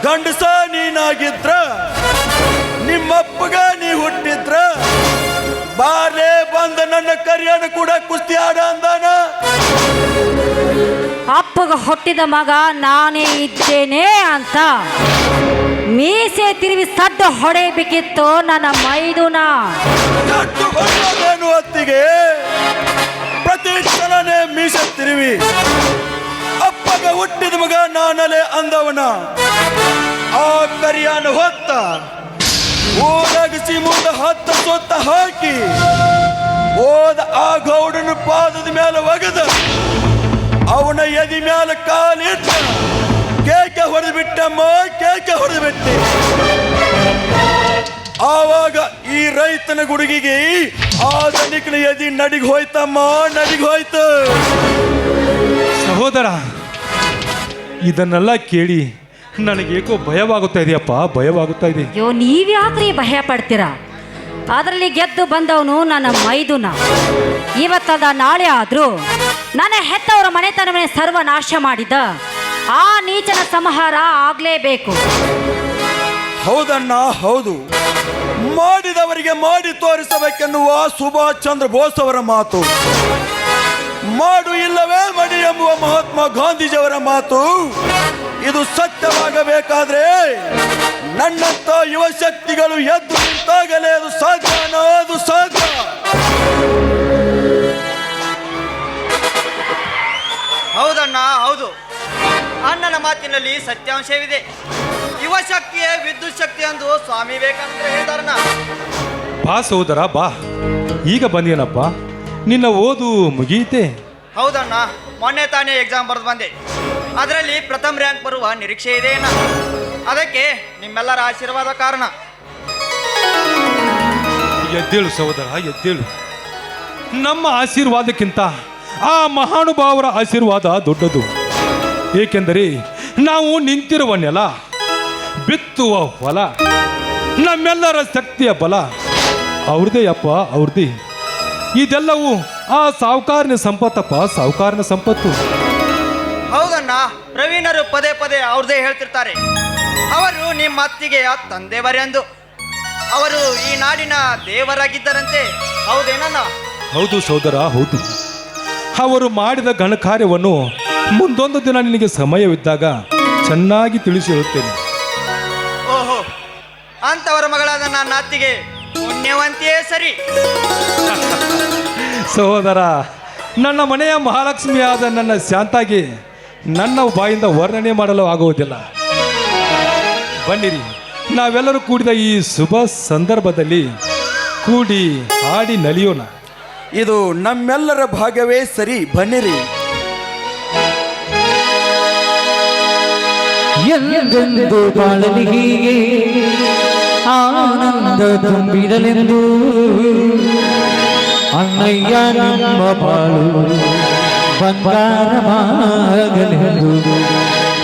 ಗಂಡಸ ನೀನಾಗಿದ್ರ ನಿಮ್ಮಪ್ಪಗ ನೀ ಹುಟ್ಟಿದ್ರ ಬಾರ್ಲೇ ಬಂದ ನನ್ನ ಕರಿಯಾನ ಕೂಡ ಕುಸ್ತಿ ಆಡ ಅಂದಾನ. ಅಪ್ಪಗ ಹುಟ್ಟಿದ ಮಗ ನಾನೇ ಇದ್ದೇನೆ ಅಂತ ಮೀಸೆ ತಿರುವಿ ಸಡ್ಡು ಹೊಡೆಯಬೇಕಿತ್ತು ನನ್ನ ಮೈದುನ. ಏನು ಹೊತ್ತಿಗೆ ಪ್ರತಿ ಕ್ಷಣನೇ ಮೀಸೆ ತಿರುವಿ ಅಪ್ಪಗ ಹುಟ್ಟಿದ ಮಗ ನಾನಲೆ ಅಂದವನ ಆ ಕರಿಯಾನ ಹೊತ್ತ ಓಡಗಿಸಿ ಮುಂದೆ ಹತ್ತ ಸೊತ್ತ ಹಾಕಿ ಓದ ಆ ಗೌಡನ ಪಾದದ ಮೇಲೆ ಒಗದ ಅವನ ಎದಿ ಮೇಲೆ ಕಾಲಿಟ್ಟ ಕೇಕೆ ಹೊಡೆದು ಬಿಟ್ಟಮ್ಮ, ಕೇಕೆ ಹೊಡೆದು ಬಿಟ್ಟೆ. ಆವಾಗ ಈ ರೈತನ ಗುಡುಗಿಗೆ ಆ ಧನಿಕನ ಎದಿ ನಡಿಗೆ ಹೋಯ್ತಮ್ಮ, ನಡಿಗೆ ಹೋಯ್ತು. ಸಹೋದರ, ಇದನ್ನೆಲ್ಲ ಕೇಳಿ ನನಗೇಕೋ ಭಯವಾಗುತ್ತಾ ಇದೆಯಪ್ಪ, ಭಯವಾಗುತ್ತಾ ಇದೆ. ಅಯ್ಯೋ, ನೀವ್ಯಾಕ್ರಿ ಭಯ ಪಡ್ತೀರಾ? ಅದರಲ್ಲಿ ಗೆದ್ದು ಬಂದವನು ನನ್ನ ಮೈದುನ. ಇವತ್ತದ ನಾಳೆ ಆದರೂ ನನ್ನ ಹೆತ್ತವರ ಮನೆತನವೇ ಸರ್ವನಾಶ ಮಾಡಿದ ಆ ನೀಚನ ಸಂಹಾರ ಆಗಲೇಬೇಕು. ಹೌದಣ್ಣ, ಹೌದು. ಮಾಡಿದವರಿಗೆ ಮಾಡಿ ತೋರಿಸಬೇಕೆನ್ನುವ ಸುಭಾಷ್ ಚಂದ್ರ ಬೋಸ್ ಅವರ ಮಾತು, ಮಾಡು ಇಲ್ಲವೇ ಮಡಿ ಎಂಬುವ ಮಹಾತ್ಮ ಗಾಂಧೀಜಿಯವರ ಮಾತು, ಇದು ಸತ್ಯವಾಗಬೇಕಾದ್ರೆ ನನ್ನಂತ ಯುವ ಶಕ್ತಿಗಳು ಎದ್ದು ನಿಂತಾಗಲೇ ಅದು ಸಾಧ್ಯ, ಅದು ಸಾಧ್ಯ. ಹೌದಣ್ಣ, ಹೌದು. ಅಣ್ಣನ ಮಾತಿನಲ್ಲಿ ಸತ್ಯಾಂಶವಿದೆ. ಯುವ ಶಕ್ತಿಯೇ ವಿದ್ಯುತ್ ಶಕ್ತಿ ಎಂದು ಸ್ವಾಮಿ ವಿವೇಕಾನಂದ ಹೇಳಿದಾರಣ್ಣ. ಬಾ ಸಹೋದರ, ಬಾ. ಈಗ ಬಂದೇನಪ್ಪ, ನಿನ್ನ ಓದು ಮುಗಿಯಿತೆ? ಹೌದಣ್ಣ, ಮೊನ್ನೆ ತಾನೇ ಎಕ್ಸಾಮ್ ಬರೆದು ಬಂದೆ. ಅದರಲ್ಲಿ ಪ್ರಥಮ ರ್ಯಾಂಕ್ ಬರುವ ನಿರೀಕ್ಷೆ ಇದೆ ಅಣ್ಣ. ಅದಕ್ಕೆ ನಿಮ್ಮೆಲ್ಲರ ಆಶೀರ್ವಾದ ಕಾರಣ. ಎದ್ದೇಳು ಸಹೋದರ, ಎದ್ದೇಳು. ನಮ್ಮ ಆಶೀರ್ವಾದಕ್ಕಿಂತ ಆ ಮಹಾನುಭಾವರ ಆಶೀರ್ವಾದ ದೊಡ್ಡದು. ಏಕೆಂದರೆ ನಾವು ನಿಂತಿರುವ ನೆಲ, ಬಿತ್ತುವ ಹೊಲ, ನಮ್ಮೆಲ್ಲರ ಶಕ್ತಿಯ ಬಲ ಅವ್ರದೇ ಅಪ್ಪ, ಅವ್ರದೇ. ಇದೆಲ್ಲವೂ ಆ ಸಾಹುಕಾರನ ಸಂಪತ್ತಪ್ಪ, ಸಾಹುಕಾರನ ಸಂಪತ್ತು. ಹೌದಣ್ಣ, ಪ್ರವೀಣರು ಪದೇ ಪದೇ ಅವ್ರದೇ ಹೇಳ್ತಿರ್ತಾರೆ. ಅವರು ನಿಮ್ಮ ಅತ್ತಿಗೆಯ ತಂದೆವರೆಂದು. ಅವರು ಈ ನಾಡಿನ ದೇವರಾಗಿದ್ದರಂತೆ, ಹೌದೇನಣ್ಣ? ಹೌದು ಸಹೋದರ, ಹೌದು. ಅವರು ಮಾಡಿದ ಘನ ಕಾರ್ಯವನ್ನು ಮುಂದೊಂದು ದಿನ ನಿನಗೆ ಸಮಯವಿದ್ದಾಗ ಚೆನ್ನಾಗಿ ತಿಳಿಸಿ ಹೇಳುತ್ತೇನೆ. ಓಹೋ, ಅಂತವರ ಮಗಳಾದ ನನ್ನ ಅತ್ತಿಗೆ ಪುಣ್ಯವಂತಿಯೇ ಸರಿ. ಸಹೋದರ, ನನ್ನ ಮನೆಯ ಮಹಾಲಕ್ಷ್ಮಿಯಾದ ನನ್ನ ಶಾಂತಾಗಿ ನನ್ನ ಬಾಯಿಂದ ವರ್ಣನೆ ಮಾಡಲು ಆಗುವುದಿಲ್ಲ. ಬನ್ನಿರಿ, ನಾವೆಲ್ಲರೂ ಕೂಡಿದ ಈ ಶುಭ ಸಂದರ್ಭದಲ್ಲಿ ಕೂಡಿ ಹಾಡಿ ನಲಿಯೋಣ. ಇದು ನಮ್ಮೆಲ್ಲರ ಭಾಗ್ಯವೇ ಸರಿ, ಬನ್ನಿರಿ. ಎಂದೆಂದು ಬಾಳಲಿ ಹೀಗೆ ಆನಂದ ತುಂಬಿರಲೆಂದು ಅಣ್ಣಯ್ಯ ನಿಮ್ಮ ಬಾಳು ಬಂಗಾರವಾಗಲೆಂದು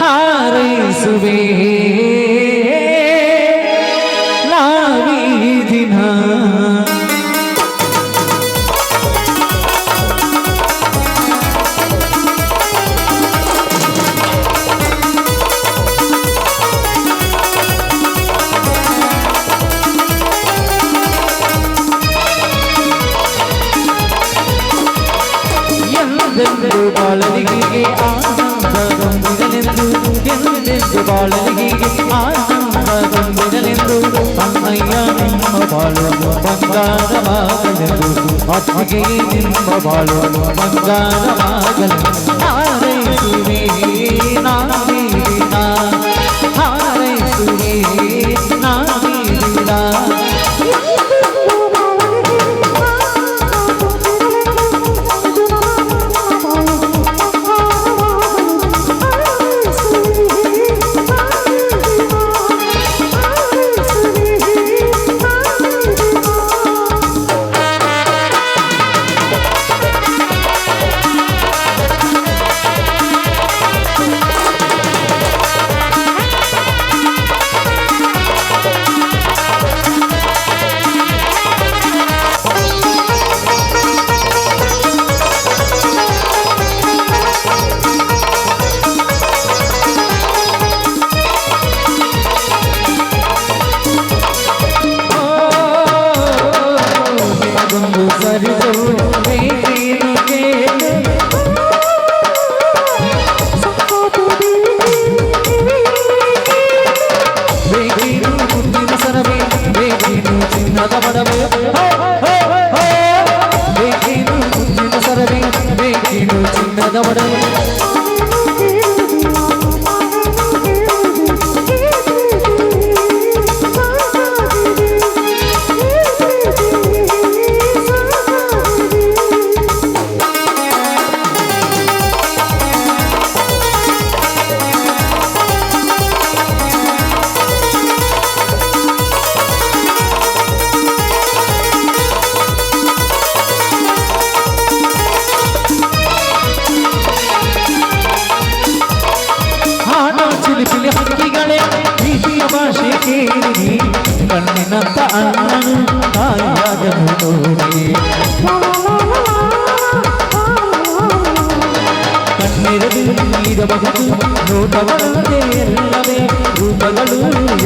ಹಾರೈಸುವೆ ನಾವೀ ದಿನ. ಎಂದೆಂದು ಬಾಳಲಿಗೆ ಆನಂದ ತುಂಬಿರಲೆಂದು, ಎಂದೆಂದು ಬಾಳಲಿಗೆ ಆನಂದ ತುಂಬಿರಲೆಂದು ಅಣ್ಣಯ್ಯ ನಿಮ್ಮ ಬಾಳು ಬಂಗಾರವಾಗಲೆಂದು, ಅತ್ತಿಗೆ ನಿಮ್ಮ ಬಾಳು ಬಂಗಾರವಾಗಲೆಂದು ಹಾರೈಸುವೆ ನಾವೀ ದಿನ, ಹಾರೈಸುವೆ ನಾವೀ ದಿನ. ನೀಡವಡೆ ಚಿಲಿಪಿಲಿ ಹಕ್ಕಿಗಳೇ ಪ್ರೀತಿಯ ಭಾಷೆ ಕೇಳಿರಿ ಕಣ್ಣಿನಂತ ಅಣ್ಣನು ತಾಯಿಯಾದನು ನೋಡಿ ಕಣ್ಣೆರಡು ನೀಡಬಹುದು ನೋಟವಂತೆ ಎಲ್ಲವೇ ರೂಪಗಳು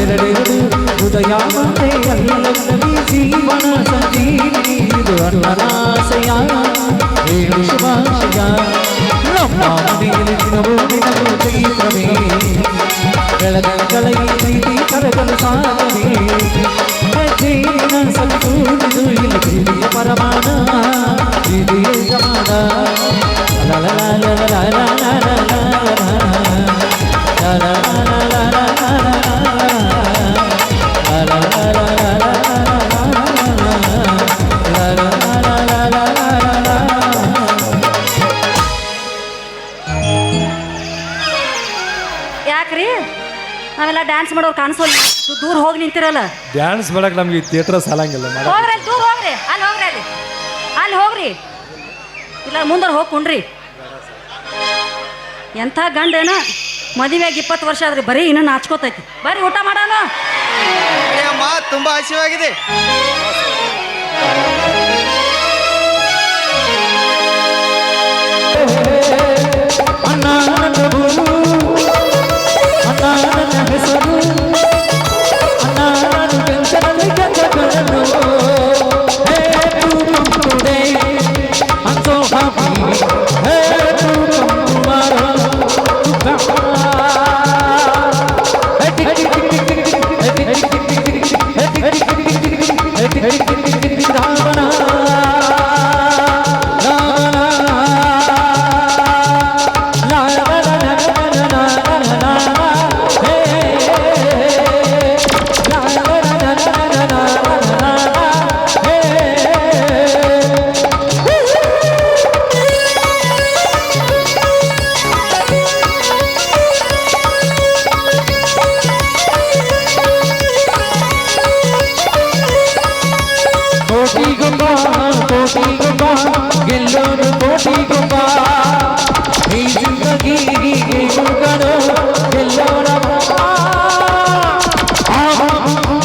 ಎರಡೆರಡು ಹೃದಯ ಮತ್ತೆ ಎಲ್ಲವೇ ಜೀವನ ಸಂಜೀವಿನಿ ಇದು ಅಣ್ಣನಾಶಯ ಹೇಳು ಶುಭಾಶಯ ನಮ್ಮ ಮನೆಯಲ್ಲಿ ದಿನವೂ ದಿನವೂ ಚೈತ್ರವೇ ಬೆಳಗಳ ಈ ಪ್ರೀತಿ ಕರಗಲು ಸಾಧವೇ ಜೀವನ ಸಂತೂಡಿದು ಇಲ್ಲಿ ಪ್ರೀತಿಯ ಪರಮಾಣ ಪ್ರೀತಿಯ ಸಮಾನ ಯಾಕ್ರಿ ನಾವೆಲ್ಲ ಡ್ಯಾನ್ಸ್ ಮಾಡೋರು ಕಾಣಿಸೋಲ್ಲ ದೂರ ಹೋಗಿ ನಿಂತಿರಲ್ಲ. ಡ್ಯಾನ್ಸ್ ಮಾಡಕ್ ನಮ್ಗೆ ಥಿಯೇಟರ್ ಸಾಲಂಗಿಲ್ಲ ಮೇಡಮ್. ಹೋಗ್ರಿ ಅಲ್ಲಿ ದೂರ ಹೋಗ್ರಿ, ಅಲ್ಲಿ ಹೋಗ್ರಿ, ಅಲ್ಲಿ ಹೋಗ್ರಿ, ಇಲ್ಲ ಮುಂದೆ ಹೋಗಿ ಕುಣ್ರಿ. ಎಂಥ ಗಂಡೇನ ಮದುವೆಯಾಗಿ 20 ವರ್ಷ ಆದ್ರಿ ಬರೀ ಇನ್ನೂ ನಾಚ್ಕೋತೈತಿ. ಬರ್ರಿ ಊಟ ಮಾಡೋಣ. ಅಮ್ಮ ತುಂಬಾ ಹಸಿವಾಗಿದೆ. ಗೆಲ್ಲೋನು ಕೋಟಿ ಗುಂಬ ಈ ಜಿಂದಗಿಗೆ ಗುಂಗನು ಗೆಲ್ಲೋಣ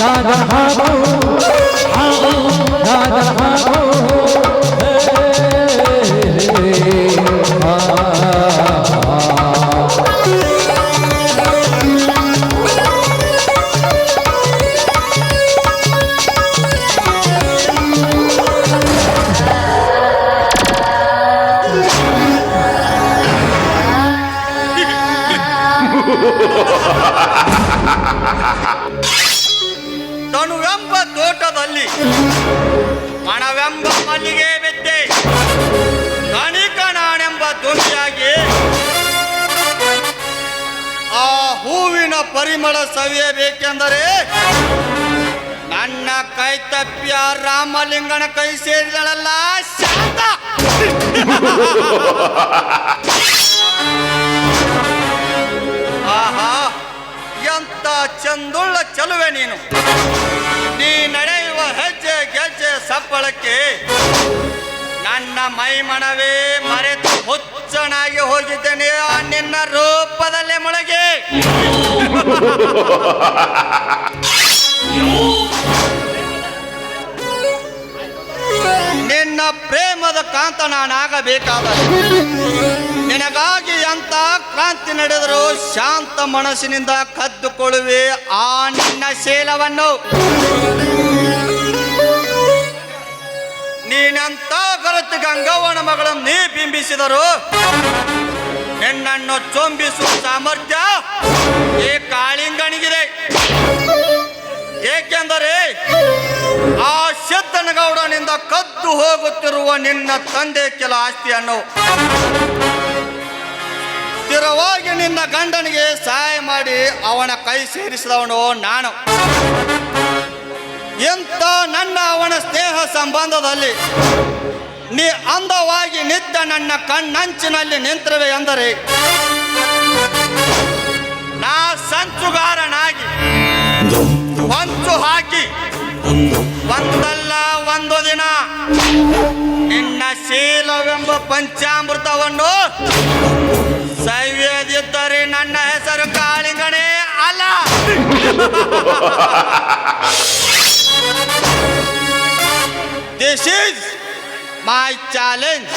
ನಾದ ಹಾಡು ನಾದ ಹಾಡು ತನುವೆಂಬ ತೋಟದಲ್ಲಿ ಮಣವೆಂಬ ಮಲ್ಲಿಗೆ ಬೆತ್ತೆ ಕಣಿಕಣಾನೆಂಬ ಧ್ವನಿಯಾಗಿ ಆ ಹೂವಿನ ಪರಿಮಳ ಸವಿಯಬೇಕೆಂದರೆ ನನ್ನ ಕೈ ತಪ್ಪಿಯ ರಾಮಲಿಂಗನ ಕೈ ಸೇರಿದಳಲ್ಲ ಶಾಂತ. ಆಹಾ, ಎಂತ ಚಂದುಳ್ಳ ಚಲುವೆ ನೀನು. ನೀ ನಡೆಯುವ ಹೆಜ್ಜೆ ಗೆಜ್ಜೆ ಸಪ್ಪಳಕ್ಕೆ ನನ್ನ ಮೈಮನವೇ ಮರೆತು ಹುಚ್ಚನಾಗಿ ಹೋಗಿದ್ದೇನೆ ಆ ನಿನ್ನ ರೂಪದಲ್ಲೇ ಮೊಳಗೆ. ನಿನ್ನ ಪ್ರೇಮದ ಕಾಂತ ನಾನಾಗಬೇಕಾದರೆ ನಿನಗಾಗಿ ಅಂತ ಕ್ರಾಂತಿ ನಡೆದರೂ ಶಾಂತ ಮನಸ್ಸಿನಿಂದ ಕದ್ದುಕೊಳ್ಳುವೆ ಆ ನಿನ್ನ ಶೀಲವನ್ನು. ನೀನಂತ ಗರತಿ ಗಂಗವ್ವನ ಮಗಳನ್ನು ನೀ ಬಿಂಬಿಸಿದರು ನಿನ್ನನ್ನು ಚೊಂಬಿಸುವ ಸಾಮರ್ಥ್ಯ ಈ ಕಾಳಿಂಗನಿಗಿದೆ. ಏಕೆಂದರೆ ಆ ಸಿದ್ದನಗೌಡನಿಂದ ಕದ್ದು ಹೋಗುತ್ತಿರುವ ನಿನ್ನ ತಂದೆ ಕೆಲ ಆಸ್ತಿಯನ್ನು ಸ್ಥಿರವಾಗಿ ನಿನ್ನ ಗಂಡನಿಗೆ ಸಹಾಯ ಮಾಡಿ ಅವನ ಕೈ ಸೇರಿಸಿದವನು ನಾನು. ಎಂತ ನನ್ನ ಅವನ ಸ್ನೇಹ ಸಂಬಂಧದಲ್ಲಿ ನೀ ಅಂದವಾಗಿ ನಿತ್ಯ ನನ್ನ ಕಣ್ಣಂಚಿನಲ್ಲಿ ನಿಂತಿರುವೆ ಎಂದರೆ ನಾ ಸಂಚುಗಾರನಾಗಿ ಹೊಂಚು ಹಾಕಿ ಒಂದಲ್ಲ ಒಂದು ದಿನ ನಿನ್ನ ಶೀಲವೆಂಬ ಪಂಚಾಮೃತವನ್ನು ಸವ್ಯದಿದ್ದರೆ ನನ್ನ ಹೆಸರು ಕಾಳಿಂಗನೇ ಅಲ್ಲ. This is my challenge.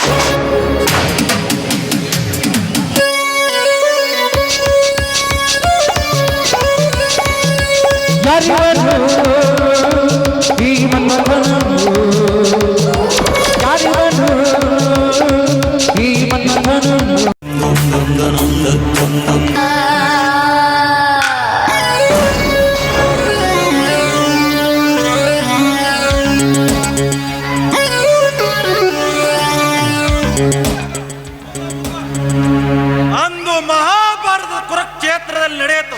ಯಾರಿವನು ಈ ಮನ್ಮಥನು, ಯಾರಿವನು ಈ ಮನ್ಮಥನು. ಅಂದು ಮಹಾಭಾರತ ಕುರುಕ್ಷೇತ್ರದಲ್ಲಿ ನಡೆಯಿತು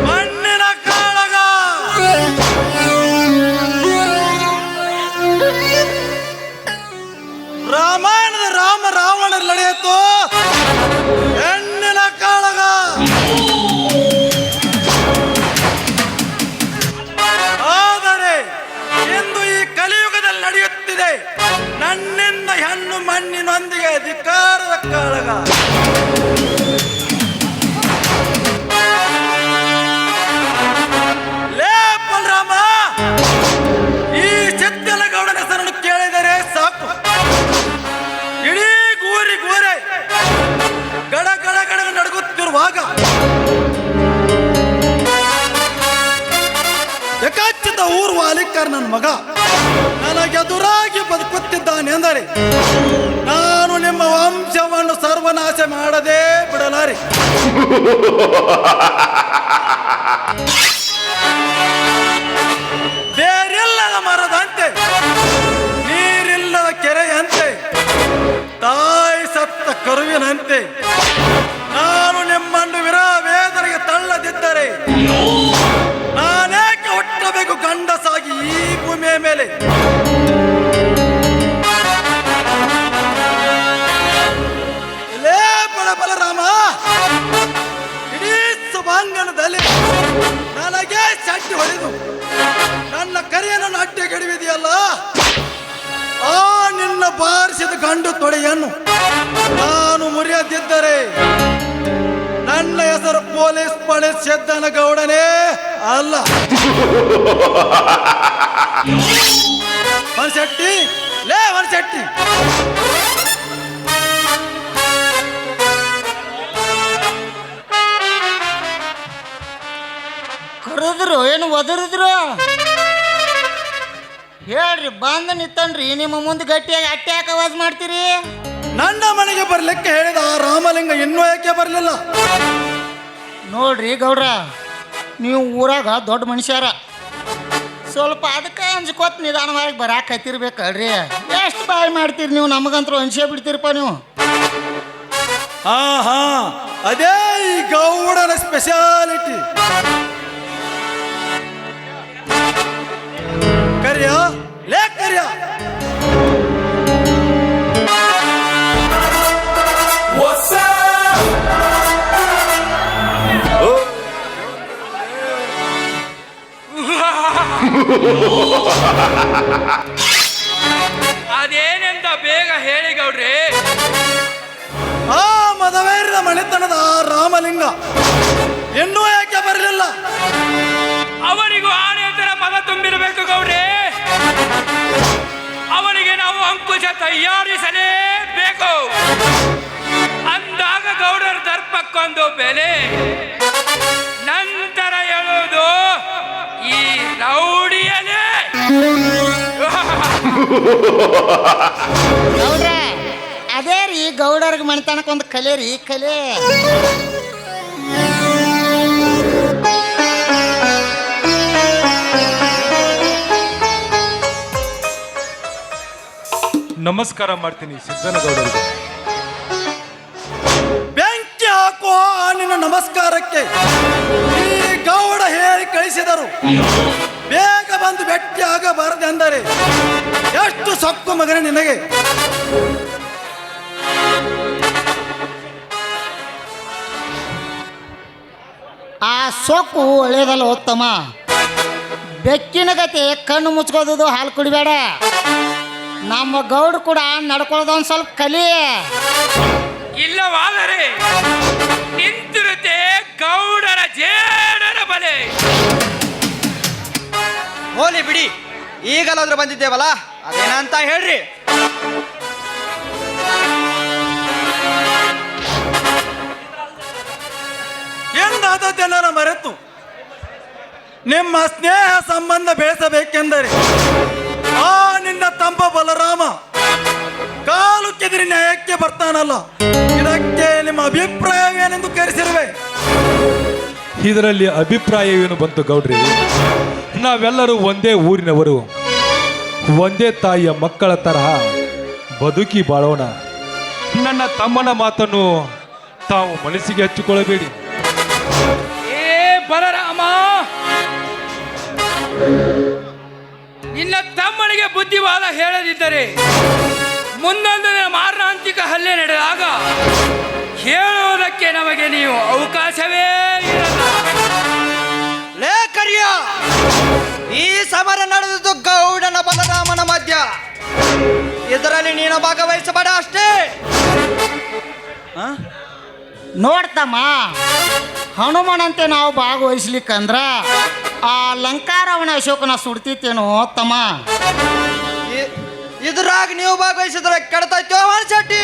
ಮಣ್ಣಿನ ಕಾಳಗ. ರಾಮಾಯಣದ ರಾಮ ರಾವಣ ನಡೆಯಿತು ಹೆಣ್ಣಿನ ಕಾಳಗ. ಆದರೆ ಇಂದು ಈ ಕಲಿಯುಗದಲ್ಲಿ ನಡೆಯುತ್ತಿದೆ ನನ್ನಿಂದ ಹೆಣ್ಣು ಮಣ್ಣಿನೊಂದಿಗೆ ಅಧಿಕಾರದ ಕಾಳಗ. ಲೇ ಬಲರಾಮ, ಈ ಸಿದ್ದನಗೌಡನ ಹೆಸರನ್ನು ಕೇಳಿದರೆ ಸಾಕು ಇಡೀ ಗೋರೆ ಗಡ ಗಡ ಗಡ ನಡುಗುತ್ತಿರುವಾಗ ಏಕಾಚಿತ ಊರು ವಾಲಿಕರ್ ನನ್ನ ಮಗ ನನಗೆದುರಾಗಿ ಬದುಕುತ್ತಿದ್ದಾನೆ ಎಂದರೆ ನಾನು ನಿಮ್ಮ ವಂಶವನ್ನು ಸರ್ವನಾಶ ಮಾಡದೇ ಬಿಡಲಾರೆ. ಬೇರಿಲ್ಲದ ಮರದಂತೆ ನೀರಿಲ್ಲದ ಕೆರೆಯಂತೆ ತಾಯಿ ಸತ್ತ ಕರುವಿನಂತೆ ನಾನು ನಿಮ್ಮನ್ನು ವಿರವೇದನೆಗೆ ತಳ್ಳದಿದ್ದರೆ ನಾನೇಕೆ ಹುಟ್ಟಬೇಕು ಗಂಡಸಾಗಿ ಈ ಭೂಮಿಯ ಮೇಲೆ? ಲೇ ಬಲರಾಮ, ಇಡೀ ಸಭಾಂಗಣದಲ್ಲಿ ನನಗೆ ಚಟ್ಟಿ ಹೊಡೆದು ನನ್ನ ಕರಿಯನ್ನು ಅಡ್ಡೆಗೆಡವಿದೆಯಲ್ಲ, ಆ ನಿನ್ನ ಬಾರಿಸಿದ ಗಂಡು ತೊಡೆಯನ್ನು ನಾನು ಮುರಿಯದಿದ್ದರೆ ನನ್ನ ಹೆಸರು ಪೊಲೀಸ್ ಪಡೆ ಸಿದ್ದನಗೌಡನೇ ಅಲ್ಲ. ಮನ್ಶೆಟ್ಟಿ, ಲೇ ಮನ್ಶೆಟ್ಟಿ, ಕರೆದ್ರು ಏನು ಒದರಿದ್ರು? ಹೇಳ್ರಿ, ಬಂದ ನಿತ್ತನ್ರಿ ನಿಮ್ಮ ಮುಂದೆ ಗಟ್ಟಿಯಾಗಿ ಅಟ್ಟೆ ಯಾಕೆ ಆವಾಜ್ ಮಾಡ್ತೀರಿ? ನನ್ನ ಮನೆಗೆ ಬರ್ಲಿಕ್ಕೆ ಹೇಳಿದ ಆ ರಾಮಲಿಂಗ ಇನ್ನೂ ಯಾಕೆ ಬರಲಿಲ್ಲ? ನೋಡ್ರಿ ಗೌಡ್ರ, ನೀವು ಊರಾಗ ದೊಡ್ಡ ಮನುಷ್ಯರ, ಸ್ವಲ್ಪ ಅದಕ್ಕೆ ಅಂಜ್ಕೋತ ನಿಧಾನವಾಗಿ ಬರಾಕತ್ತಿರ್ಬೇಕಲ್ರಿ. ಎಷ್ಟು ಬಾಯಿ ಮಾಡ್ತೀರಿ ನೀವು? ನಮಗಂತರೂ ಅನ್ಸೇ ಬಿಡ್ತೀರಪ್ಪ ನೀವು. ಹಾ ಅದೇ ಈ ಗೌಡನ ಸ್ಪೆಷಾಲಿಟಿ. ಕರಿಯ, ಲೇ ಕರಿಯ, ಅದೇನೆಂತ ಬೇಗ ಹೇಳಿ ಗೌಡ್ರಿ. ಆ ಮದವೇರಿದ ಮಣಿತನದ ರಾಮಲಿಂಗ ಇನ್ನೂ ಯಾಕೆ ಬರಲಿಲ್ಲ? ಅವನಿಗೂ ಆನೆತರ ಮದ ತುಂಬಿರಬೇಕು ಗೌಡ್ರಿ. ಅವನಿಗೆ ನಾವು ಅಂಕುಶ ತಯಾರಿಸಲೇಬೇಕು. ಅಂದಾಗ ಗೌಡರ ದರ್ಪಕ್ಕೊಂದು ಬೆಲೆ, ನಂತರ ಹೇಳುವುದು ಈ ರೌಡಿಯಲೇ. ಗೌಡ್ರ, ಅದೇ ರೀ ಗೌಡರ್ಗೆ ಮಣಿತನಕ್ಕೊಂದು ಕಲೆ ರೀ, ಕಲೆ. ನಮಸ್ಕಾರ ಮಾಡ್ತೀನಿ ಸಿದ್ದನಗೌಡರಿಗೆ. ಬೆಂಕಿ ನಮಸ್ಕಾರಕ್ಕೆ ಈ ಗೌಡ ಹೇಳಿ ಕಳಿಸಿದರು. ಬೇಗ ಬಂದು ಭೇಟಿ ಆಗಬಾರದೆಂದರೆ ಎಷ್ಟು ಸೊಕ್ಕು ಮಗನೇ ನಿನಗೆ. ಆ ಸೊಕ್ಕು ಒಳ್ಳೇದಲ್ಲ ಉತ್ತಮ. ಬೆಕ್ಕಿನ ಗತಿ ಕಣ್ಣು ಮುಚ್ಕೋದು ಹಾಲು ಕುಡಿಬೇಡ. ನಮ್ಮ ಗೌಡ್ರು ಕೂಡ ನಡ್ಕೊಳ್ಳೋದು ಒಂದು ಸ್ವಲ್ಪ ಕಲಿ. ಇಲ್ಲವಾದರೆ ನಿಂತಿರುತ್ತೆ ಗೌಡರ ಜೇಡರ ಬಲೆ. ಹೋಲಿ ಬಿಡಿ, ಈಗಲಾದ್ರೂ ಬಂದಿದ್ದೇವಲ್ಲ, ಅದೇನಂತ ಹೇಳ್ರಿ. ಎಂದಾದದ್ದೆಲ್ಲರ ಮರೆತು ನಿಮ್ಮ ಸ್ನೇಹ ಸಂಬಂಧ ಬೆಳೆಸಬೇಕೆಂದರೆ ಆ ನಿನ್ನ ತಂಪ ಬಲರಾಮ ಕಾಲು ಕೆದರಿ ನ್ಯಾಯಕ್ಕೆ ಬರ್ತಾನಲ್ಲ, ಇದಕ್ಕೆ ನಿಮ್ಮ ಅಭಿಪ್ರಾಯವೇನೆಂದು ಕರೆಸಿರುವೆ. ಇದರಲ್ಲಿ ಅಭಿಪ್ರಾಯವೇನು ಬಂತು ಗೌಡ್ರಿ? ನಾವೆಲ್ಲರೂ ಒಂದೇ ಊರಿನವರು, ಒಂದೇ ತಾಯಿಯ ಮಕ್ಕಳ ತರಹ ಬದುಕಿ ಬಾಳೋಣ. ನನ್ನ ತಮ್ಮನ ಮಾತನ್ನು ತಾವು ಮನಸ್ಸಿಗೆ ಹಚ್ಚಿಕೊಳ್ಳಬೇಡಿ. ಏ ಬಲರಾಮ, ನಿನ್ನ ತಮ್ಮನಿಗೆ ಬುದ್ಧಿವಾದ ಹೇಳದಿದ್ದರೆ ಮುಂದೊಂದು ಮಾರಣಾಂತಿಕ ಹಲ್ಲೆ ನಡೆದಾಗ ಹೇಳುವುದಕ್ಕೆ ನಮಗೆ ನೀವು ಅವಕಾಶವೇ ಇರಲ್ಲ. ಲೇ ಕರಿಯ, ಈ ಸಮರ ನಡೆದದ್ದು ಗೌಡನ ಬಲರಾಮನ ಮಧ್ಯ. ಇದರಲ್ಲಿ ನೀನು ಭಾಗವಹಿಸಬೇಡ ಅಷ್ಟೇ. ನೋಡ್ತಮ್ಮ, ಹನುಮನಂತೆ ನಾವು ಭಾಗವಹಿಸ್ಲಿಕ್ಕಂದ್ರ ಆ ಲಂಕಾರವನ ಅಶೋಕನ ಸುಡ್ತಿತ್ತೇನೋ ತಮ್ಮ. ಇದ್ರಾಗ ನೀವು ಭಾಗವಹಿಸಿದ್ರೆ ಕೆಡ್ತೈತೋ ಶೆಟ್ಟಿ.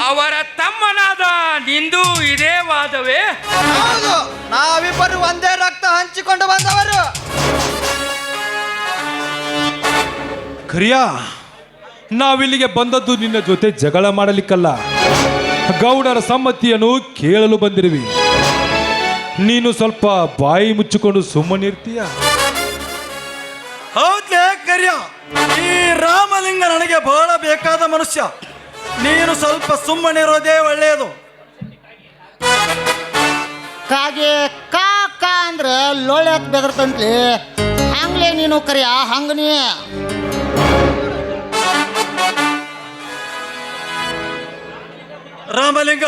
ಅವರ ತಮ್ಮನಾದ ನಿಂದು ಇದೇ ವಾದವೇ? ಹೌದು, ನಾವಿಬ್ಬರು ಒಂದೇ ರಕ್ತ ಹಂಚಿಕೊಂಡು ಬಂದವರು. ಕರಿಯಾ, ನಾವಿಲ್ಲಿಗೆ ಬಂದದ್ದು ನಿನ್ನ ಜೊತೆ ಜಗಳ ಮಾಡಲಿಕ್ಕಲ್ಲ, ಗೌಡರ ಸಮ್ಮತಿಯನ್ನು ಕೇಳಲು ಬಂದಿರುವಿ. ನೀನು ಸ್ವಲ್ಪ ಬಾಯಿ ಮುಚ್ಚಿಕೊಂಡು ಸುಮ್ಮನಿರ್ತೀಯ? ಹೌದ್ಲೇ ಕರ್ಯ, ಈ ರಾಮಲಿಂಗ ನನಗೆ ಬಹಳ ಬೇಕಾದ ಮನುಷ್ಯ. ನೀನು ಸ್ವಲ್ಪ ಸುಮ್ಮನಿರೋದೇ ಒಳ್ಳೆಯದು. ಕಾಗೆ ಕಾಕ ಅಂದ್ರೆ ಲೋಳೆ ಹತ್ ಬೆದರ್ತಂತ್ಲಿ, ಹಂಗ್ಲೇ ನೀನು ಕರಿಯ ಹಂಗನೇ. ರಾಮಲಿಂಗ,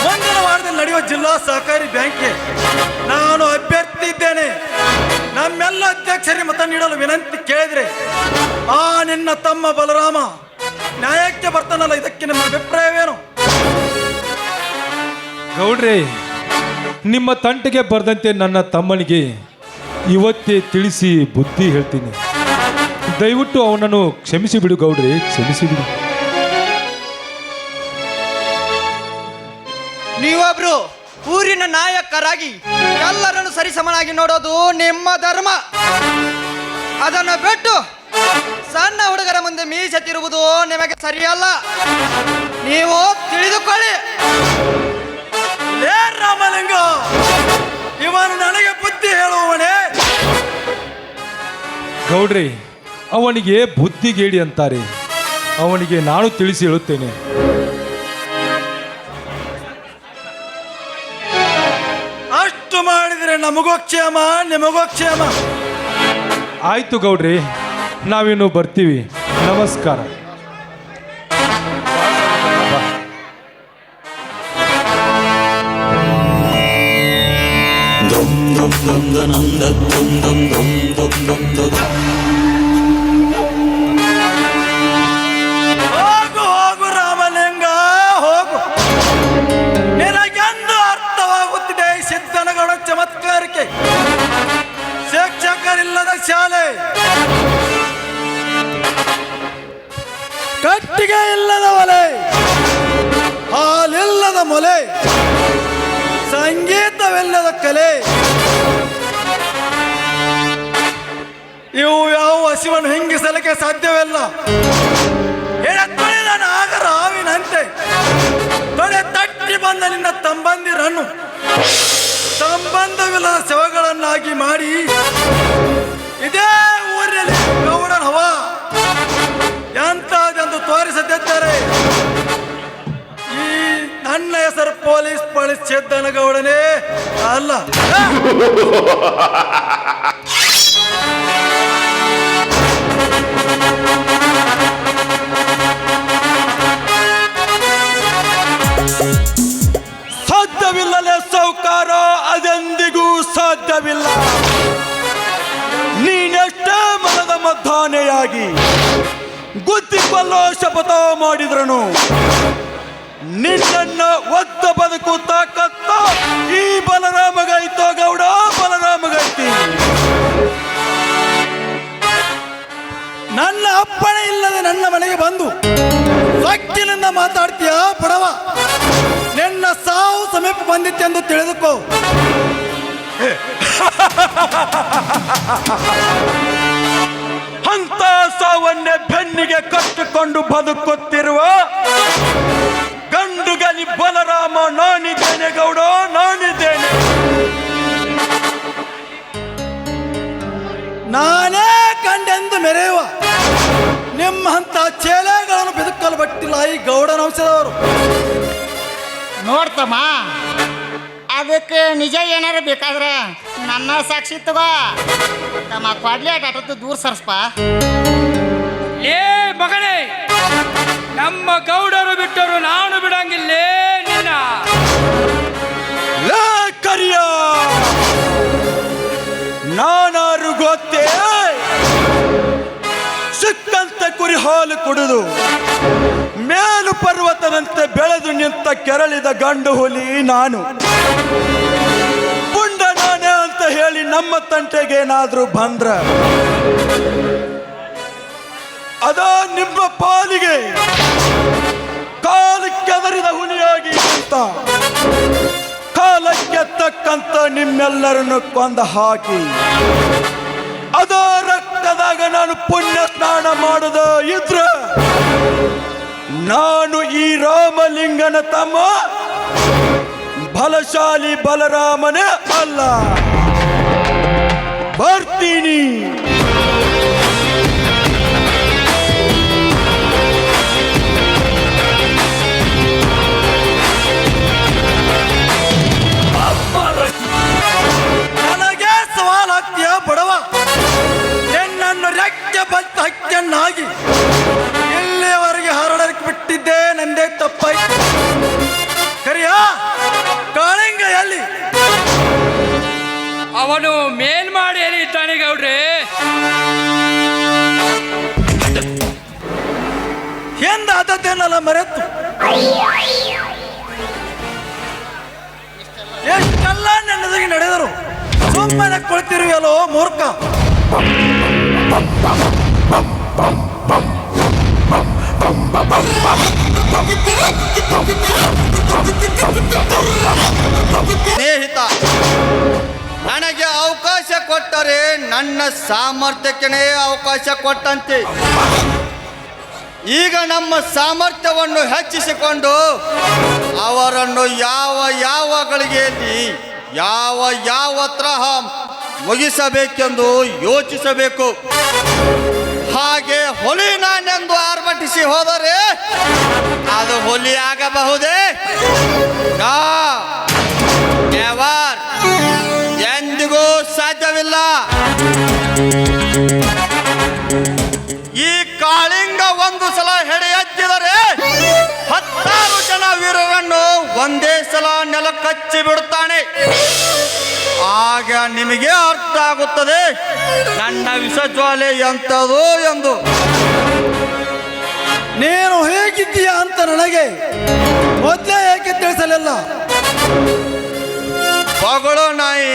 ಮುಂದಿನ ವಾರದಲ್ಲಿ ನಡೆಯುವ ಜಿಲ್ಲಾ ಸಹಕಾರಿ ಬ್ಯಾಂಕ್ಗೆ ನಾನು ಅಭ್ಯರ್ಥಿ ಇದ್ದೇನೆ. ನಮ್ಮೆಲ್ಲ ಅಧ್ಯಕ್ಷರಿಗೆ ಮತ ನೀಡಲು ವಿನಂತಿ ಕೇಳಿದ್ರೆ ಆ ನಿನ್ನ ತಮ್ಮ ಬಲರಾಮ ನ್ಯಾಯಕ್ಕೆ ಬರ್ತಾನಲ್ಲ, ಇದಕ್ಕೆ ನಿಮ್ಮ ಅಭಿಪ್ರಾಯವೇನು? ಗೌಡ್ರೆ, ನಿಮ್ಮ ತಂಟೆಗೆ ಬರೆದಂತೆ ನನ್ನ ತಮ್ಮನಿಗೆ ಇವತ್ತೇ ತಿಳಿಸಿ ಬುದ್ಧಿ ಹೇಳ್ತೀನಿ. ದಯವಿಟ್ಟು ಅವನನ್ನು ಕ್ಷಮಿಸಿ ಬಿಡು ಗೌಡ್ರೆ, ಕ್ಷಮಿಸಿ ಬಿಡು. ನೀವೊಬ್ರು ಊರಿನ ನಾಯಕರಾಗಿ ಎಲ್ಲರನ್ನು ಸರಿಸಮನಾಗಿ ನೋಡೋದು ನಿಮ್ಮ ಧರ್ಮ. ಅದನ್ನು ಬಿಟ್ಟು ಸಣ್ಣ ಹುಡುಗರ ಮುಂದೆ ಮೀಸೆತ್ತಿರುವುದು ನಿಮಗೆ ಸರಿಯಲ್ಲ, ನೀವು ತಿಳಿದುಕೊಳ್ಳಿ. ಲೇ ರಾಮಲಿಂಗ, ಇವನು ನನಗೆ ಬುದ್ಧಿ ಹೇಳುವವನೇ. ಗೌಡ್ರೆ, ಅವನಿಗೆ ಬುದ್ಧಿಗೇಡಿ ಅಂತಾರೆ, ಅವನಿಗೆ ನಾನು ತಿಳಿಸಿ ಹೇಳುತ್ತೇನೆ. ಅಷ್ಟು ಮಾಡಿದರೆ ನಮಗೋ ಕ್ಷೇಮ, ನಿಮಗೋ ಕ್ಷೇಮ. ಆಯ್ತು ಗೌಡ್ರೆ, ನಾವಿನ್ನು ಬರ್ತೀವಿ. ನಮಸ್ಕಾರ. ಹೋಗು ಹೋಗು ರಾಮಲಿಂಗ, ಹೋಗು. ನಿನಗೆಂದು ಅರ್ಥವಾಗುತ್ತಿದೆ ಈ ಸಿದ್ದನಗೌಡ ಚಮತ್ಕಾರಕ್ಕೆ. ಶಿಕ್ಷಕರಿಲ್ಲದ ಶಾಲೆ, ಕಟ್ಟಿಗೆ ಇಲ್ಲದ ಒಲೆ, ಹಾಲಿಲ್ಲದ ಮೊಲೆ, ಸಂಗೀತವಿಲ್ಲದ ಕಲೆ, ಇವು ಯಾವ ಹಸಿವನ್ನು ಹಿಂಗಿಸಲಿಕ್ಕೆ ಸಾಧ್ಯವಿಲ್ಲ. ಎಳೆತೊಳೆದ ನಾಗರಾವಿನಂತೆ ತೊಡೆ ತಟ್ಟಿ ಬಂದ ನಿನ್ನ ತಂಬಂದಿರನ್ನು ಸಂಬಂಧವಿಲ್ಲದ ಶವಗಳನ್ನಾಗಿ ಮಾಡಿ ಇದೇ ಊರಿನಲ್ಲಿ ಗೌಡನ ಹವ ಎಂತದೆಂದು ತೋರಿಸದಿದ್ದರೆ ಈ ನನ್ನ ಹೆಸರು ಪೊಲೀಸ್ ಸಿದ್ದನಗೌಡನೇ ಅಲ್ಲ. ಸಾಧ್ಯವಿಲ್ಲಲೇ ಸೌಕಾರ, ಅದೆಂದಿಗೂ ಸಾಧ್ಯವಿಲ್ಲ. ನೀನೆಷ್ಟೇ ಮನದ ಮದ್ದಾನೆಯಾಗಿ ಗುದ್ದಿಕೊಳ್ಳೋ ಶಪಥ ಮಾಡಿದ್ರನು ನಿನ್ನನ್ನ ಒದ್ದ ಬದುಕು ತಾಕತ್ತ ಈ ಬಲರಾಮಗೈತೋ ಗೌಡ, ಬಲರಾಮಗೈತಿ. ನನ್ನ ಅಪ್ಪಣೆ ಇಲ್ಲದೆ ನನ್ನ ಮನೆಗೆ ಬಂದು ಸೊಕ್ಕಿನಿಂದ ಮಾತಾಡ್ತೀಯ ಬಡವ. ನಿನ್ನ ಸಾವು ಸಮೀಪ ಬಂದಿತ್ತೆಂದು ತಿಳಿದುಕೋ. ಅಂತ ಸಾವನ್ನೇ ಬೆನ್ನಿಗೆ ಕಟ್ಟಿಕೊಂಡು ಬದುಕುತ್ತಿರುವ ಗಂಡುಗಲಿ ಬಲರಾಮ ನಾನಿದ್ದೇನೆ ಗೌಡ, ನಾನಿದ್ದೇನೆ. ನಾನೇ ಕಂಡೆಂದು ಮೆರೆಯುವ ನಿಮ್ಮಂತ ಚೇಲೆಗಳನ್ನು ಬದುಕಲು ಬಟ್ಟಿಲ್ಲ ಈ ಗೌಡನ ವಂಶದವರು. ನೋಡ್ತಮ್ಮ, ಅದಕ್ಕೆ ನಿಜ ಏನಾರ ಬೇಕಾದ್ರೆ ನನ್ನ ಸಾಕ್ಷಿ ತಗೋ. ತಮ್ಮ ಕೊಡ್ಲಿ ಆಟದ್ದು ದೂರ ಸರ್ಸ್ಪ. ಏ ಮಗನೇ, ನಮ್ಮ ಗೌಡರು ಬಿಟ್ಟರು ನಾನು ಬಿಡಂಗಿಲ್ಲೇ ನಿನ್ನ. ಲೇ ಕರಿಯ, ನಾನಾರು ಗೊತ್ತೇ? ಸಿಕ್ಕಂತ ಕುರಿ ಹಾಲು ಕುಡಿದು ಮೇಲು ಪರ್ವತದಂತೆ ಬೆಳೆದು ನಿಂತ ಕೆರಳಿದ ಗಂಡು ಹುಲಿ ನಾನು. ಪುಂಡ ನಾನೇ ಅಂತ ಹೇಳಿ ನಮ್ಮ ತಂಟೆಗೇನಾದ್ರೂ ಬಂದ್ರ ಅದ ನಿಮ್ಮ ಪಾಲಿಗೆ ಕಾಲಕ್ಕೆದರಿದ ಹುಲಿಯಾಗಿ ಅಂತ ಕಾಲಕ್ಕೆ ತಕ್ಕಂತ ನಿಮ್ಮೆಲ್ಲರನ್ನು ಕೊಂದ ಹಾಕಿ ಅದ ರಕ್ತದಾಗ ನಾನು ಪುಣ್ಯ ಸ್ನಾನ ಮಾಡುದ ಇದ್ರ ನಾನು ಈ ರಾಮಲಿಂಗನ ತಮ್ಮ ಬಲಶಾಲಿ ಬಲರಾಮನೇ ಅಲ್ಲ. ಬರ್ತೀನಿ. ನನಗೆ ಸವಾಲ್ ಹಾಕ್ತೀಯ ಬಡವ? ನಿನ್ನನ್ನು ರೆಕ್ಕೆ ಬಂತ ಹಕ್ಕನ್ನಾಗಿ ಇಲ್ಲಿಯವರೆಗೆ ಹರಡಕ್ಕೆ ಬಿಟ್ಟಿದ್ದೆ ನಂದೇ ತಪ್ಪಾಯ್ತು. ಕರಿಯ ಕಾಳಿಂಗ ಎಲ್ಲಿ? ಅವನು ಮೇಲ್ಮಾಡಿಯಲ್ಲಿ ಇದ್ದಾನೆ ಗೌಡ್ರೆ. ಎಂದ ಆದದ್ದೇನಲ್ಲ ಮರೆತು ಎಷ್ಟೆಲ್ಲ ನೆನೆದಾಗಿ ನಡೆದರು. ಸುಮ್ಮನೆ ಕೊಳ್ತಿರುವಲ್ಲೋ ಮೂರ್ಖ. ಸ್ನೇಹಿತ, ನನಗೆ ಅವಕಾಶ ಕೊಟ್ಟರೆ ನನ್ನ ಸಾಮರ್ಥ್ಯಕ್ಕೆ ಅವಕಾಶ ಕೊಟ್ಟಂತೆ. ಈಗ ನಮ್ಮ ಸಾಮರ್ಥ್ಯವನ್ನು ಹೆಚ್ಚಿಸಿಕೊಂಡು ಅವರನ್ನು ಯಾವ ಯಾವ ಗಳಿಗೆಯಲ್ಲಿ ಯಾವ ತರಹ ಮುಗಿಸಬೇಕೆಂದು ಯೋಚಿಸಬೇಕು. ಹಾಗೆ ಹುಲಿ ನಾನೆಂದು ಆರ್ಭಟಿಸಿ ಹೋದರೆ ಅದು ಹುಲಿ ಆಗಬಹುದೇ? ನೆವರ್, ಎಂದಿಗೂ ಸಾಧ್ಯವಿಲ್ಲ. ಈ ಕಾಳಿಂಗ ಒಂದು ಸಲ ಹೆಡೆ ಎತ್ತಿದರೆ 10 ಜನ ವೀರರನ್ನು ಒಂದೇ ಸಲ ನೆಲ ಕಚ್ಚಿ ಬಿಡುತ್ತಾನೆ. ಆಗ ನಿಮಗೆ ಅರ್ಥ ಆಗುತ್ತದೆ ನನ್ನ ವಿಷಜ್ವಾಲೆ ಎಂಥದು ಎಂದು. ನೀನು ಹೇಗಿದ್ದೀಯ ಅಂತ ನನಗೆ ಮೊದಲೇ ಏಕೆ ತಿಳಿಸಲಿಲ್ಲ? ಬಗಳು ನಾಯಿ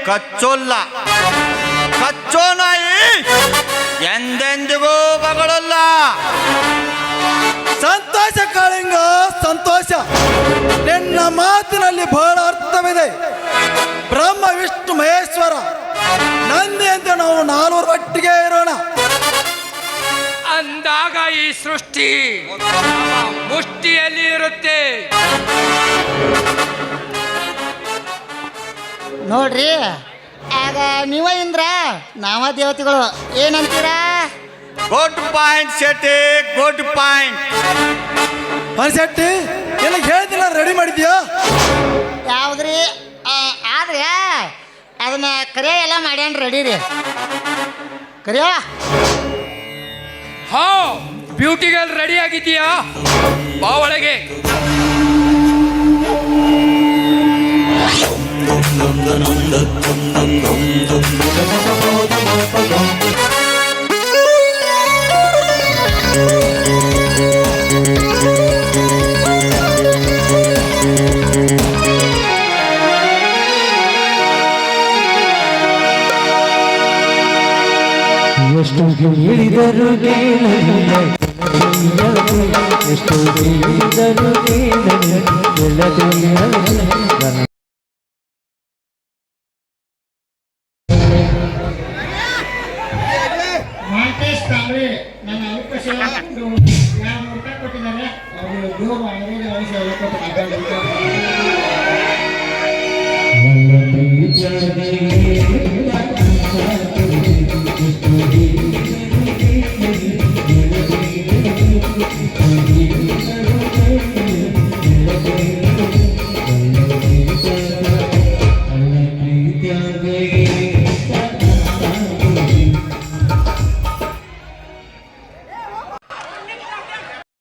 ಕಚ್ಚೋಲ್ಲ, ಕಚ್ಚೋ ನಾಯಿ ಎಂದೆಂದಿಗೂ ಬಗಳಲ್ಲ. ಸಂತೋಷ ಕಾಳಿಂಗ, ಸಂತೋಷ. ನಿನ್ನ ಮಾತಿನಲ್ಲಿ ಬಹಳ ಅರ್ಥವಿದೆ. ಬ್ರಹ್ಮ ವಿಷ್ಣು ಮಹೇಶ್ವರ ನಂದಿ ಅಂತ ನಾವು 4 ಒಟ್ಟಿಗೆ ಇರೋಣ. ಅಂದಾಗ ಈ ಸೃಷ್ಟಿ ಮುಷ್ಟಿಯಲ್ಲಿ ಇರುತ್ತೆ. ನೋಡ್ರಿ, ಆಗ ನೀವ ಇಂದ್ರ, ನಾವ ದೇವತೆಗಳು. ಏನಂತೀರಾ? Good point Shetty, good point. ಮನಶೆಟ್ಟಿ, ಎಲ್ಲ ಹೇಳ್ದಿಲ್ಲ ರೆಡಿ ಮಾಡಿದ್ಯಾ? ಯಾವ್ದ್ರಿ ಆದ್ರೆ ಅದನ್ನ ಕರೆ ಎಲ್ಲ ಮಾಡ್ಯಾನ ರೆಡಿ ರೀ ಕರಿಯ ಹಾ ಬ್ಯೂಟಿಗಲ್ ರೆಡಿ ಆಗಿದ್ದೀಯಾ? ಬಾ ಒಳಗೆ. ಎಷ್ಟು ಹೇಳಿದರು ಕೇಳಲಿಲ್ಲ ಎಷ್ಟು ಹೇಳಿದರು ಕೇಳಲಿಲ್ಲ